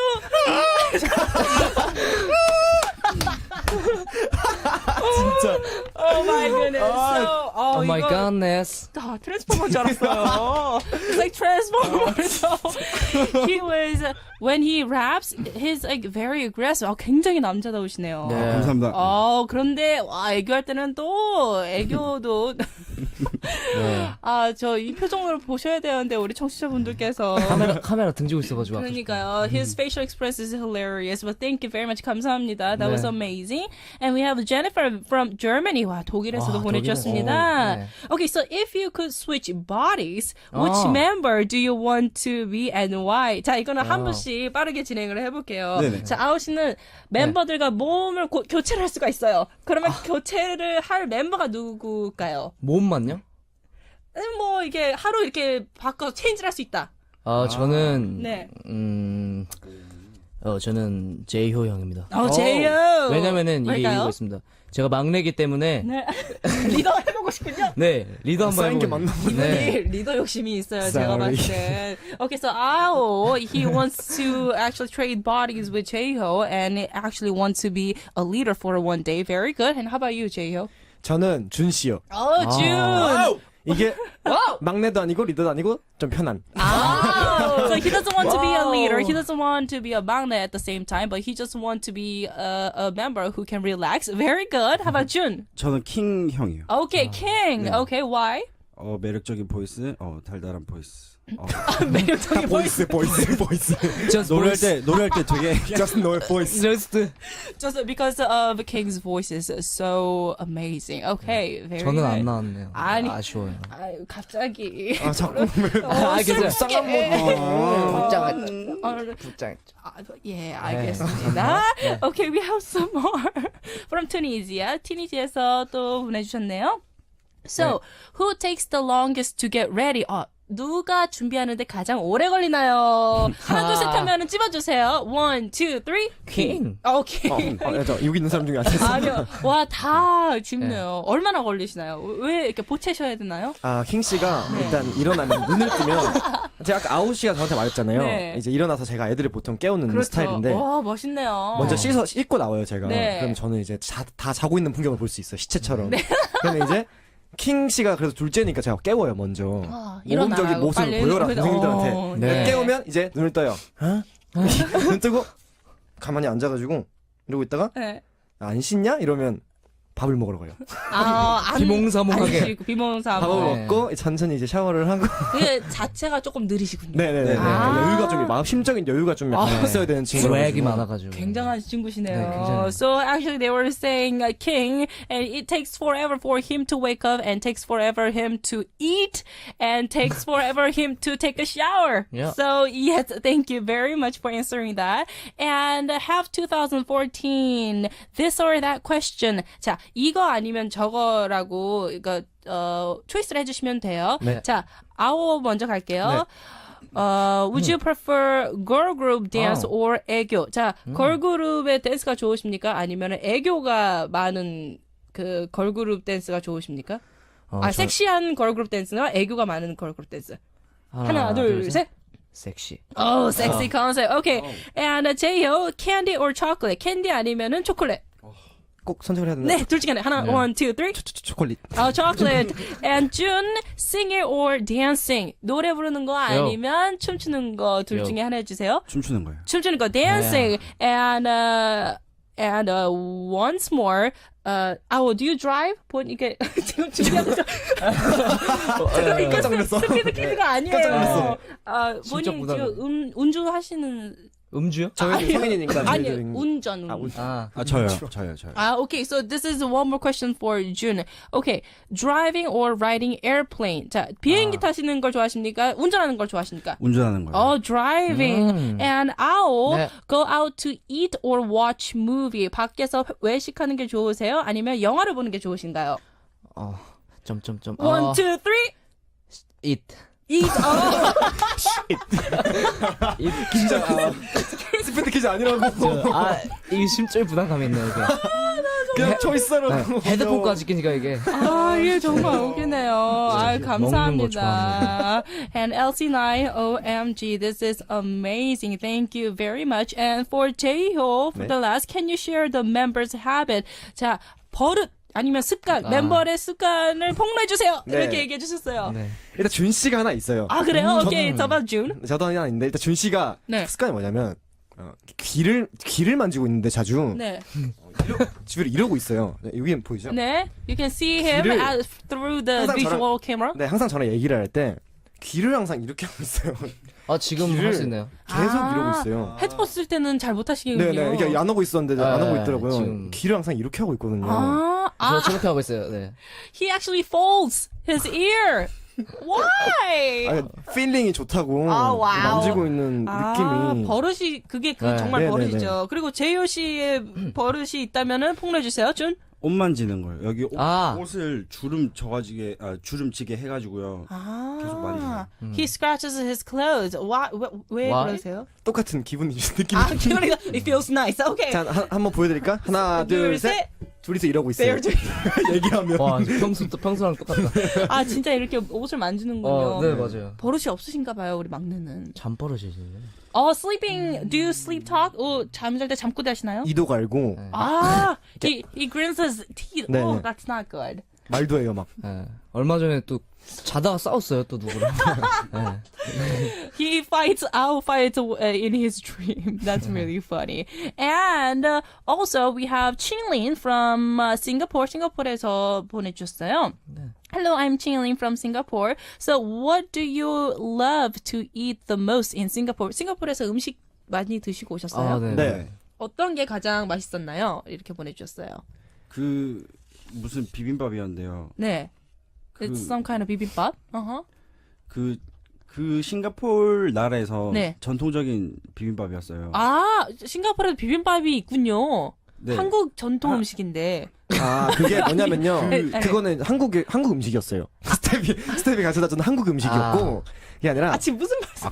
Speaker 6: 진짜.
Speaker 1: Oh my goodness. So,
Speaker 5: Oh my
Speaker 1: 이거
Speaker 5: goodness.
Speaker 1: 트랜스포머인 줄 알았어요. It's like Transformer. So he was, when he raps, he's like very aggressive. 굉장히 남자다우시네요.
Speaker 5: 네.
Speaker 4: 감사합니다.
Speaker 1: 그런데, 애교할 때는 또, 애교도. 저 이 표정을 보셔야 되는데, 우리 청취자분들께서.
Speaker 5: 카메라 등지고 있어가지고.
Speaker 1: 그러니까요. His facial expression is hilarious. But thank you very much. 감사합니다. That
Speaker 5: 네.
Speaker 1: was amazing. And we have Jennifer from Germany. 와, 독일에서도 보내주셨습니다. Okay, so if you could switch bodies, which member do you want to be and why? 자, 이거는 한 분씩 빠르게 진행을 해볼게요.
Speaker 4: 네네.
Speaker 1: 자, 아웃씨는 멤버들과 몸을 교체를 할 수가 있어요. 그러면 교체를 할 멤버가 누굴까요?
Speaker 5: 몸만요?
Speaker 1: 뭐, 이게 하루 이렇게 바꿔서 체인지를 할 수 있다.
Speaker 5: 저는
Speaker 1: 네.
Speaker 5: 저는 제이효 형입니다.
Speaker 1: 제이요.
Speaker 5: 왜냐면은 이게
Speaker 1: 왜일까요?
Speaker 5: 이유가 있습니다. 제가 막내기 때문에
Speaker 1: 네. 리더 해보고 싶군요.
Speaker 5: 네 리더 한번
Speaker 6: 쌓인 게
Speaker 5: 해보고
Speaker 6: 맞나 보네.
Speaker 5: 네.
Speaker 1: 리더 욕심이 있어요. 제가
Speaker 6: Sorry.
Speaker 1: 봤을 때. Okay, so he wants to actually trade bodies with Jaeho and actually wants to be a leader for one day. Very good. And how about you, Jaeho?
Speaker 6: 저는 준 씨요.
Speaker 1: June.
Speaker 6: 이게 막내도 아니고 리더도 아니고 좀 편한.
Speaker 1: So he doesn't want to be a leader. He doesn't want to be a 막내 at the same time, but he just wants to be a member who can relax. Very good. How about June?
Speaker 4: 저는 킹 형이요.
Speaker 1: Okay, King. Okay, why?
Speaker 4: 매력적인 보이스, 달달한 보이스.
Speaker 1: 매력적인
Speaker 6: 보이스.
Speaker 4: 노래할 때 되게
Speaker 6: Just know it, voice.
Speaker 1: Just because of King's voice is so amazing. Okay, very
Speaker 5: 저는
Speaker 1: good.
Speaker 5: 안 나왔네요.
Speaker 1: 아니.
Speaker 5: 아쉬워요.
Speaker 1: 아유, 갑자기.
Speaker 6: 자꾸
Speaker 5: 괜찮아요.
Speaker 1: 어,
Speaker 5: 부장.
Speaker 1: 예, 알겠습니다. Okay, we have some more from Tunisia. 튀니지에서 또 보내주셨네요. So, who takes the longest to get ready? 누가 준비하는데 가장 오래 걸리나요? 하나, 둘, 셋 하면은 찝어주세요. 1, 2, 3.
Speaker 5: 킹.
Speaker 1: 오케이.
Speaker 6: 여기 있는 사람 중에 안 됐어.
Speaker 1: 아니요. 와, 다 짚네요. 얼마나 걸리시나요? 왜 이렇게 보채셔야 되나요?
Speaker 6: 킹 씨가 일단 일어나면 눈을 뜨면 제가 아까 아우 씨가 저한테 말했잖아요.
Speaker 1: 네.
Speaker 6: 이제 일어나서 제가 애들을 보통 깨우는
Speaker 1: 그렇죠.
Speaker 6: 스타일인데
Speaker 1: 와, 멋있네요.
Speaker 6: 먼저 씻고 나와요 제가.
Speaker 1: 네.
Speaker 6: 그럼 저는 이제 다 자고 있는 풍경을 볼 수 있어요 시체처럼. 그러면 이제 킹 씨가 그래도 둘째니까 제가 깨워요 먼저. 모범적인
Speaker 1: 일어나라고,
Speaker 6: 모습을
Speaker 1: 빨리
Speaker 6: 보여라
Speaker 1: 일어나.
Speaker 6: 선생님들한테.
Speaker 5: 네.
Speaker 6: 깨우면 이제 눈을 떠요. 눈 뜨고 가만히 앉아가지고 이러고 있다가
Speaker 1: 네.
Speaker 6: 안 씻냐 이러면 밥을 먹으러 가요.
Speaker 5: 비몽사몽하게.
Speaker 1: 비몽사몽.
Speaker 6: 밥을
Speaker 5: 네.
Speaker 6: 먹고 천천히 이제 샤워를 하고.
Speaker 1: 그게 자체가 조금 느리시군요.
Speaker 6: 네네네. 여유가 좀 마음 심적인 여유가 좀 약간 있어야 되는 친구라서.
Speaker 5: 스웩이 많아가지고.
Speaker 1: 굉장한 친구시네요.
Speaker 5: 네, 굉장히.
Speaker 1: So actually they were saying king and it takes forever for him to wake up and takes forever him to eat and takes forever him to take a shower.
Speaker 5: Yeah.
Speaker 1: So yes, thank you very much for answering that. And have 2014 this or that question. 자, 이거 아니면 저거라고 이거 초이스를 해주시면 돼요.
Speaker 6: 네.
Speaker 1: 자, 아오 먼저 갈게요. would you prefer girl group dance or 애교? 자, 걸그룹의 댄스가 좋으십니까? 아니면 애교가 많은 그 걸그룹 댄스가 좋으십니까? 섹시한 걸그룹 댄스나 애교가 많은 걸그룹 댄스. 하나, 둘, 셋.
Speaker 5: 섹시.
Speaker 1: Oh, sexy concept. Okay. And 제이요, candy or chocolate? 캔디 아니면은 초콜릿?
Speaker 6: 꼭 선택을 해야 된다.
Speaker 1: 네, 둘 중에 하나. 하나, one, two, three.
Speaker 6: 초콜릿.
Speaker 1: chocolate. And June, singing or dancing? 노래 부르는 거 아니면 춤추는 거 둘 중에 하나 해주세요.
Speaker 4: 춤추는 거예요.
Speaker 1: 춤추는 거, dancing. And once more, do you drive? 이게 지금 준비하고 있어.
Speaker 6: 깜짝 놀랐어.
Speaker 1: 스피드 퀴즈가 아니에요.
Speaker 6: 깜짝 놀랐어.
Speaker 1: 본인
Speaker 5: 부담이네.
Speaker 1: 지금 운전하시는
Speaker 5: 음주요?
Speaker 6: 저희도 성인이니까.
Speaker 1: 아니
Speaker 6: 저희들은-
Speaker 1: 운전.
Speaker 4: 저요.
Speaker 1: Okay, so this is one more question for June. Okay, driving or riding airplane. 자, 비행기 타시는 걸 좋아하십니까? 운전하는 걸 좋아하십니까?
Speaker 4: 운전하는 거예요.
Speaker 1: Driving. And Ao,
Speaker 5: 네.
Speaker 1: go out to eat or watch movie. 밖에서 외식하는 게 좋으세요? 아니면 영화를 보는 게 좋으신가요?
Speaker 5: 점점점.
Speaker 1: 1, 2, 3.
Speaker 5: Eat.
Speaker 1: Eat.
Speaker 6: 진짜 스피드 퀴즈 아니라고.
Speaker 5: 이게 심적인 부담감이 있네요. 이게.
Speaker 6: 그냥 초이스로.
Speaker 5: 헤드폰까지 끼니까 이게.
Speaker 1: 이게 정말 웃기네요.
Speaker 5: 먹는 거
Speaker 1: 감사합니다. And LC9, OMG, this is amazing. Thank you very much. And for Jaeho, for
Speaker 6: 네.
Speaker 1: the last, can you share the members' habit? 자, 버릇 아니면 습관, 멤버의 습관을 폭로해주세요.
Speaker 6: 네.
Speaker 1: 이렇게 얘기해 주셨어요.
Speaker 5: 네.
Speaker 6: 일단 준 씨가 하나 있어요.
Speaker 1: 그래요? 오케이, it's about June.
Speaker 6: 저도 하나 있는데 일단 준 씨가
Speaker 1: 네.
Speaker 6: 습관이 뭐냐면 귀를 만지고 있는데 자주
Speaker 1: 네.
Speaker 6: 집을 이러고 있어요. 네, 여기 보이죠?
Speaker 1: 네. You can see him
Speaker 6: 귀를
Speaker 1: through the
Speaker 6: 항상
Speaker 1: visual camera.
Speaker 6: 네, 항상 저랑 얘기를 할 때 귀를 항상 이렇게 하고 있어요.
Speaker 5: 지금
Speaker 6: 귀를
Speaker 5: 할 수 있네요.
Speaker 6: 계속 이러고 있어요.
Speaker 1: 헤드폰 쓸 때는 잘 못하시겠군요.
Speaker 6: 네네. 이게 안 하고 있었는데 안 하고 있더라고요.
Speaker 5: 지금.
Speaker 6: 귀를 항상 이렇게 하고 있거든요.
Speaker 5: 저 저렇게 하고 있어요. 네.
Speaker 1: He actually folds his ear. Why?
Speaker 6: 아니, 필링이 좋다고
Speaker 1: 와우.
Speaker 6: 만지고 있는 느낌이.
Speaker 1: 버릇이 그게
Speaker 5: 네.
Speaker 1: 정말
Speaker 6: 네,
Speaker 1: 버릇이죠.
Speaker 6: 네, 네.
Speaker 1: 그리고 제이오 씨의 버릇이 있다면은 폭로해 주세요, 준.
Speaker 4: 옷 만지는 거예요. 여기 옷을 주름 져가지게 주름지게 해가지고요. 계속 많이 해요.
Speaker 1: He scratches his clothes. 왜
Speaker 5: Why?
Speaker 1: 그러세요?
Speaker 6: 똑같은 느낌이.
Speaker 1: 기분이가 it feels nice. Okay.
Speaker 6: 자, 한번 보여드릴까? 하나, 둘, 셋. 둘이서 이러고 있어요. 얘기하면.
Speaker 5: 와, 평소랑 똑같다.
Speaker 1: 진짜 이렇게 옷을 만지는군요.
Speaker 5: 네, 맞아요.
Speaker 1: 버릇이 없으신가 봐요, 우리 막내는.
Speaker 5: 잠버릇이지.
Speaker 1: Sleeping. Do you sleep talk? 잠잘 때 잠꼬대 하시나요?
Speaker 6: 이도 갈고
Speaker 1: he grins his teeth.
Speaker 6: 네.
Speaker 1: That's not good.
Speaker 6: 말도 해요 막.
Speaker 5: 네. 얼마 전에 또 자다가 싸웠어요, 또 누구랑. 네.
Speaker 1: He fights in his dream. That's really funny. And also we have Chinglin from Singapore. 싱가포르에서 보내주셨어요. Hello, I'm Chinglin from Singapore. So what do you love to eat the most in Singapore? 싱가포르에서 음식 많이 드시고 오셨어요?
Speaker 5: 네.
Speaker 6: 네.
Speaker 1: 어떤 게 가장 맛있었나요? 이렇게 보내주셨어요.
Speaker 4: 무슨 비빔밥이었는데요.
Speaker 1: 네. It's some kind of bibimbap.
Speaker 4: 그 싱가포르 나라에서
Speaker 1: 네.
Speaker 4: 전통적인 비빔밥이었어요.
Speaker 1: 싱가포르에 비빔밥이 있군요.
Speaker 4: 네.
Speaker 1: 한국 전통 음식인데.
Speaker 6: 그게 뭐냐면요.
Speaker 1: 네.
Speaker 6: 그거는 한국 음식이었어요. 스텝이 가져다 준 한국 음식이었고 그게 아니라
Speaker 1: 지금 무슨 말씀?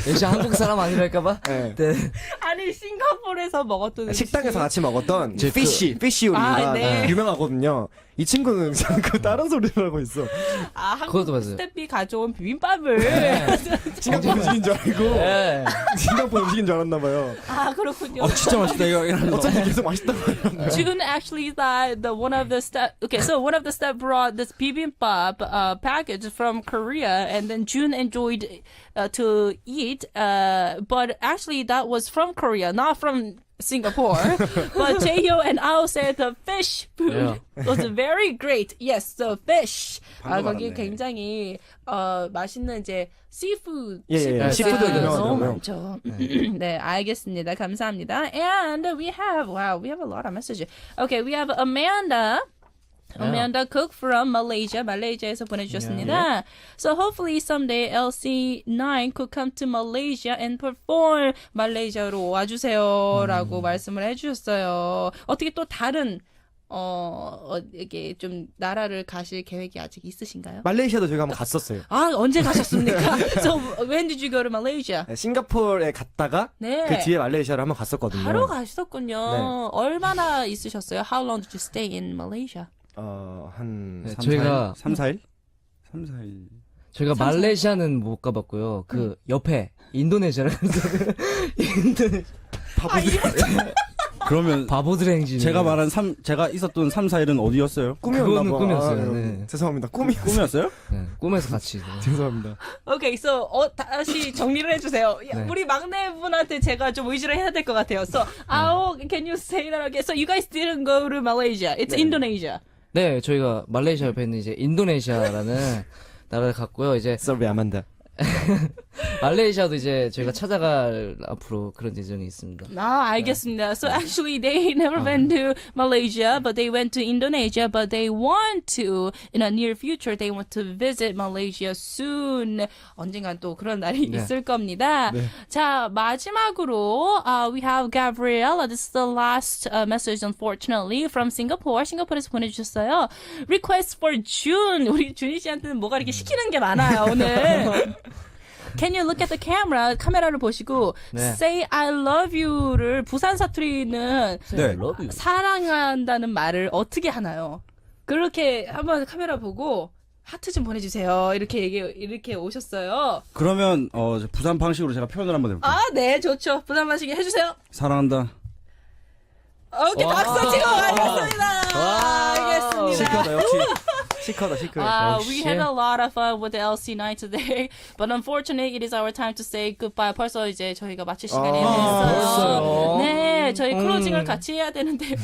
Speaker 5: 역시 한국 사람 아니랄까봐.
Speaker 6: 네.
Speaker 5: 네.
Speaker 1: 아니 싱가포르에서 먹었던 음식.
Speaker 6: 식당에서 같이 먹었던
Speaker 5: 제
Speaker 6: 피쉬 요리가
Speaker 1: 네.
Speaker 6: 유명하거든요. 이 친구는 자꾸 다른 소리를 하고 있어.
Speaker 5: 그것도
Speaker 1: 한국
Speaker 5: 맞아요.
Speaker 1: 스태프이 가져온 비빔밥을.
Speaker 6: 싱가포르 음식인 줄 알고
Speaker 5: 네.
Speaker 6: 싱가포르 음식인 줄 알았나 봐요.
Speaker 1: 아 그렇군요.
Speaker 4: 진짜 맛있다 이거. 이러면서.
Speaker 6: 어쩐지 계속 맛있다고 해요.
Speaker 1: June actually thought the one of the step brought this bibimbap package from Korea, and then June enjoyed to eat. But actually, that was from Korea, not from Singapore. But Jaeho and Ao said the fish food was very great. Yes, the fish. 거기
Speaker 4: 알았네.
Speaker 1: 굉장히 맛있는 이제 seafood.
Speaker 6: 예,
Speaker 5: 시푸드
Speaker 1: 너무
Speaker 6: 유명하더라고요.
Speaker 1: 많죠. 네, 알겠습니다. 감사합니다. And we have a lot of messages. Okay, we have Amanda. Amanda Cook from Malaysia. 말레이시아에서 보내주셨습니다. So hopefully someday LC9 could come to Malaysia and perform. 말레이시아로 와주세요라고 말씀을 해주셨어요. 어떻게 또 다른 이게 좀 나라를 가실 계획이 아직 있으신가요?
Speaker 6: 말레이시아도 저희가 한번 갔었어요.
Speaker 1: 아 언제 가셨습니까? So when did you go to Malaysia?
Speaker 6: 네, 싱가포르에 갔다가
Speaker 1: 네.
Speaker 6: 그 뒤에 말레이시아를 한번 갔었거든요.
Speaker 1: 바로 가셨군요.
Speaker 6: 네.
Speaker 1: 얼마나 있으셨어요? How long did you stay in Malaysia?
Speaker 6: 한
Speaker 5: 네,
Speaker 4: 3,
Speaker 5: 저희가
Speaker 4: 3, 4일? 3, 4일.
Speaker 5: 저희가 말레이시아는 못 가봤고요. 그 옆에 인도네시아를
Speaker 4: 그러면
Speaker 5: 바보들의 행진.
Speaker 4: 제가 말한 제가 있었던 3, 4일은 어디였어요?
Speaker 6: 꿈이었나
Speaker 5: 그거는
Speaker 6: 봐.
Speaker 5: 꿈이었어요.
Speaker 6: 아,
Speaker 5: 네.
Speaker 6: 죄송합니다.
Speaker 4: 꿈이었어요?
Speaker 5: 네, 꿈에서 같이. 네.
Speaker 6: 죄송합니다.
Speaker 1: Okay, so 다시 정리를 해주세요.
Speaker 5: 네.
Speaker 1: 우리 막내분한테 제가 좀 의지를 해야 될 것 같아요. So, Ao, can you say that again? So you guys didn't go to Malaysia. It's Indonesia.
Speaker 5: 네, 저희가 말레이시아 옆에 있는 이제 인도네시아라는 나라를 갔고요. 이제
Speaker 6: Sorry, 아만다.
Speaker 5: 말레이시아도 이제 저희가 찾아갈 앞으로 그런 예정이 있습니다.
Speaker 1: 아, 알겠습니다. So actually they never went to Malaysia, but they went to Indonesia, but they want to, in a near future, they want to visit Malaysia soon. 언젠간 또 그런 날이 있을 겁니다. 자, 마지막으로, we have Gabriella. This is the last message, unfortunately, from Singapore. 싱가포르에서 보내주셨어요. Request for June. 우리 준희 씨한테는 뭐가 이렇게 시키는 게 많아요, 오늘. Can you look at the camera? 카메라를 보시고
Speaker 5: 네.
Speaker 1: Say I love you를 부산 사투리는
Speaker 4: 네.
Speaker 1: 사랑한다는 말을 어떻게 하나요? 그렇게 한번 카메라 보고 하트 좀 보내주세요. 이렇게 오셨어요.
Speaker 4: 그러면 부산 방식으로 제가 표현을 한번 해볼게요.
Speaker 1: 아, 네, 좋죠. 부산 마시기 해주세요.
Speaker 4: 사랑한다.
Speaker 1: 오케이, 박수 치고 가겠습니다. 알겠습니다.
Speaker 6: 시커다, 역시. 시커다.
Speaker 1: We had a lot of fun with the LC9 today, but unfortunately, it is our time to say goodbye. 벌써 이제 저희가 마칠 시간이 됐어요.
Speaker 5: 벌써요?
Speaker 1: 네, 저희 클로징을 같이 해야 되는데.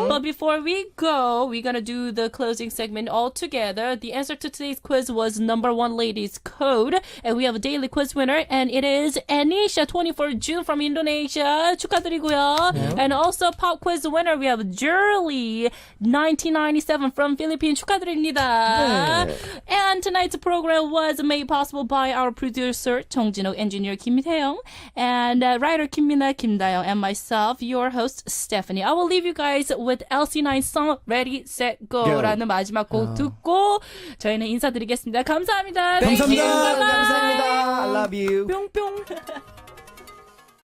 Speaker 1: But before we go, we're gonna do the closing segment all together. The answer to today's quiz was number 1 ladies code, and we have a daily quiz winner, and it is Anisha 24 June from Indonesia. 축하드리고요. And also pop quiz winner, we have Jurley 1997 from Philippines. 축하드립니다. And tonight's program was made possible by our producer 정진호, engineer 김태영, and writer 김민아, 김다영, and myself, your host Stephanie. I will leave you guys with LC9 song Ready, Set, Go라는 마지막 곡 듣고 저희는 인사드리겠습니다. 감사합니다. Thank you.
Speaker 6: 감사합니다. I love you.
Speaker 1: 뿅뿅.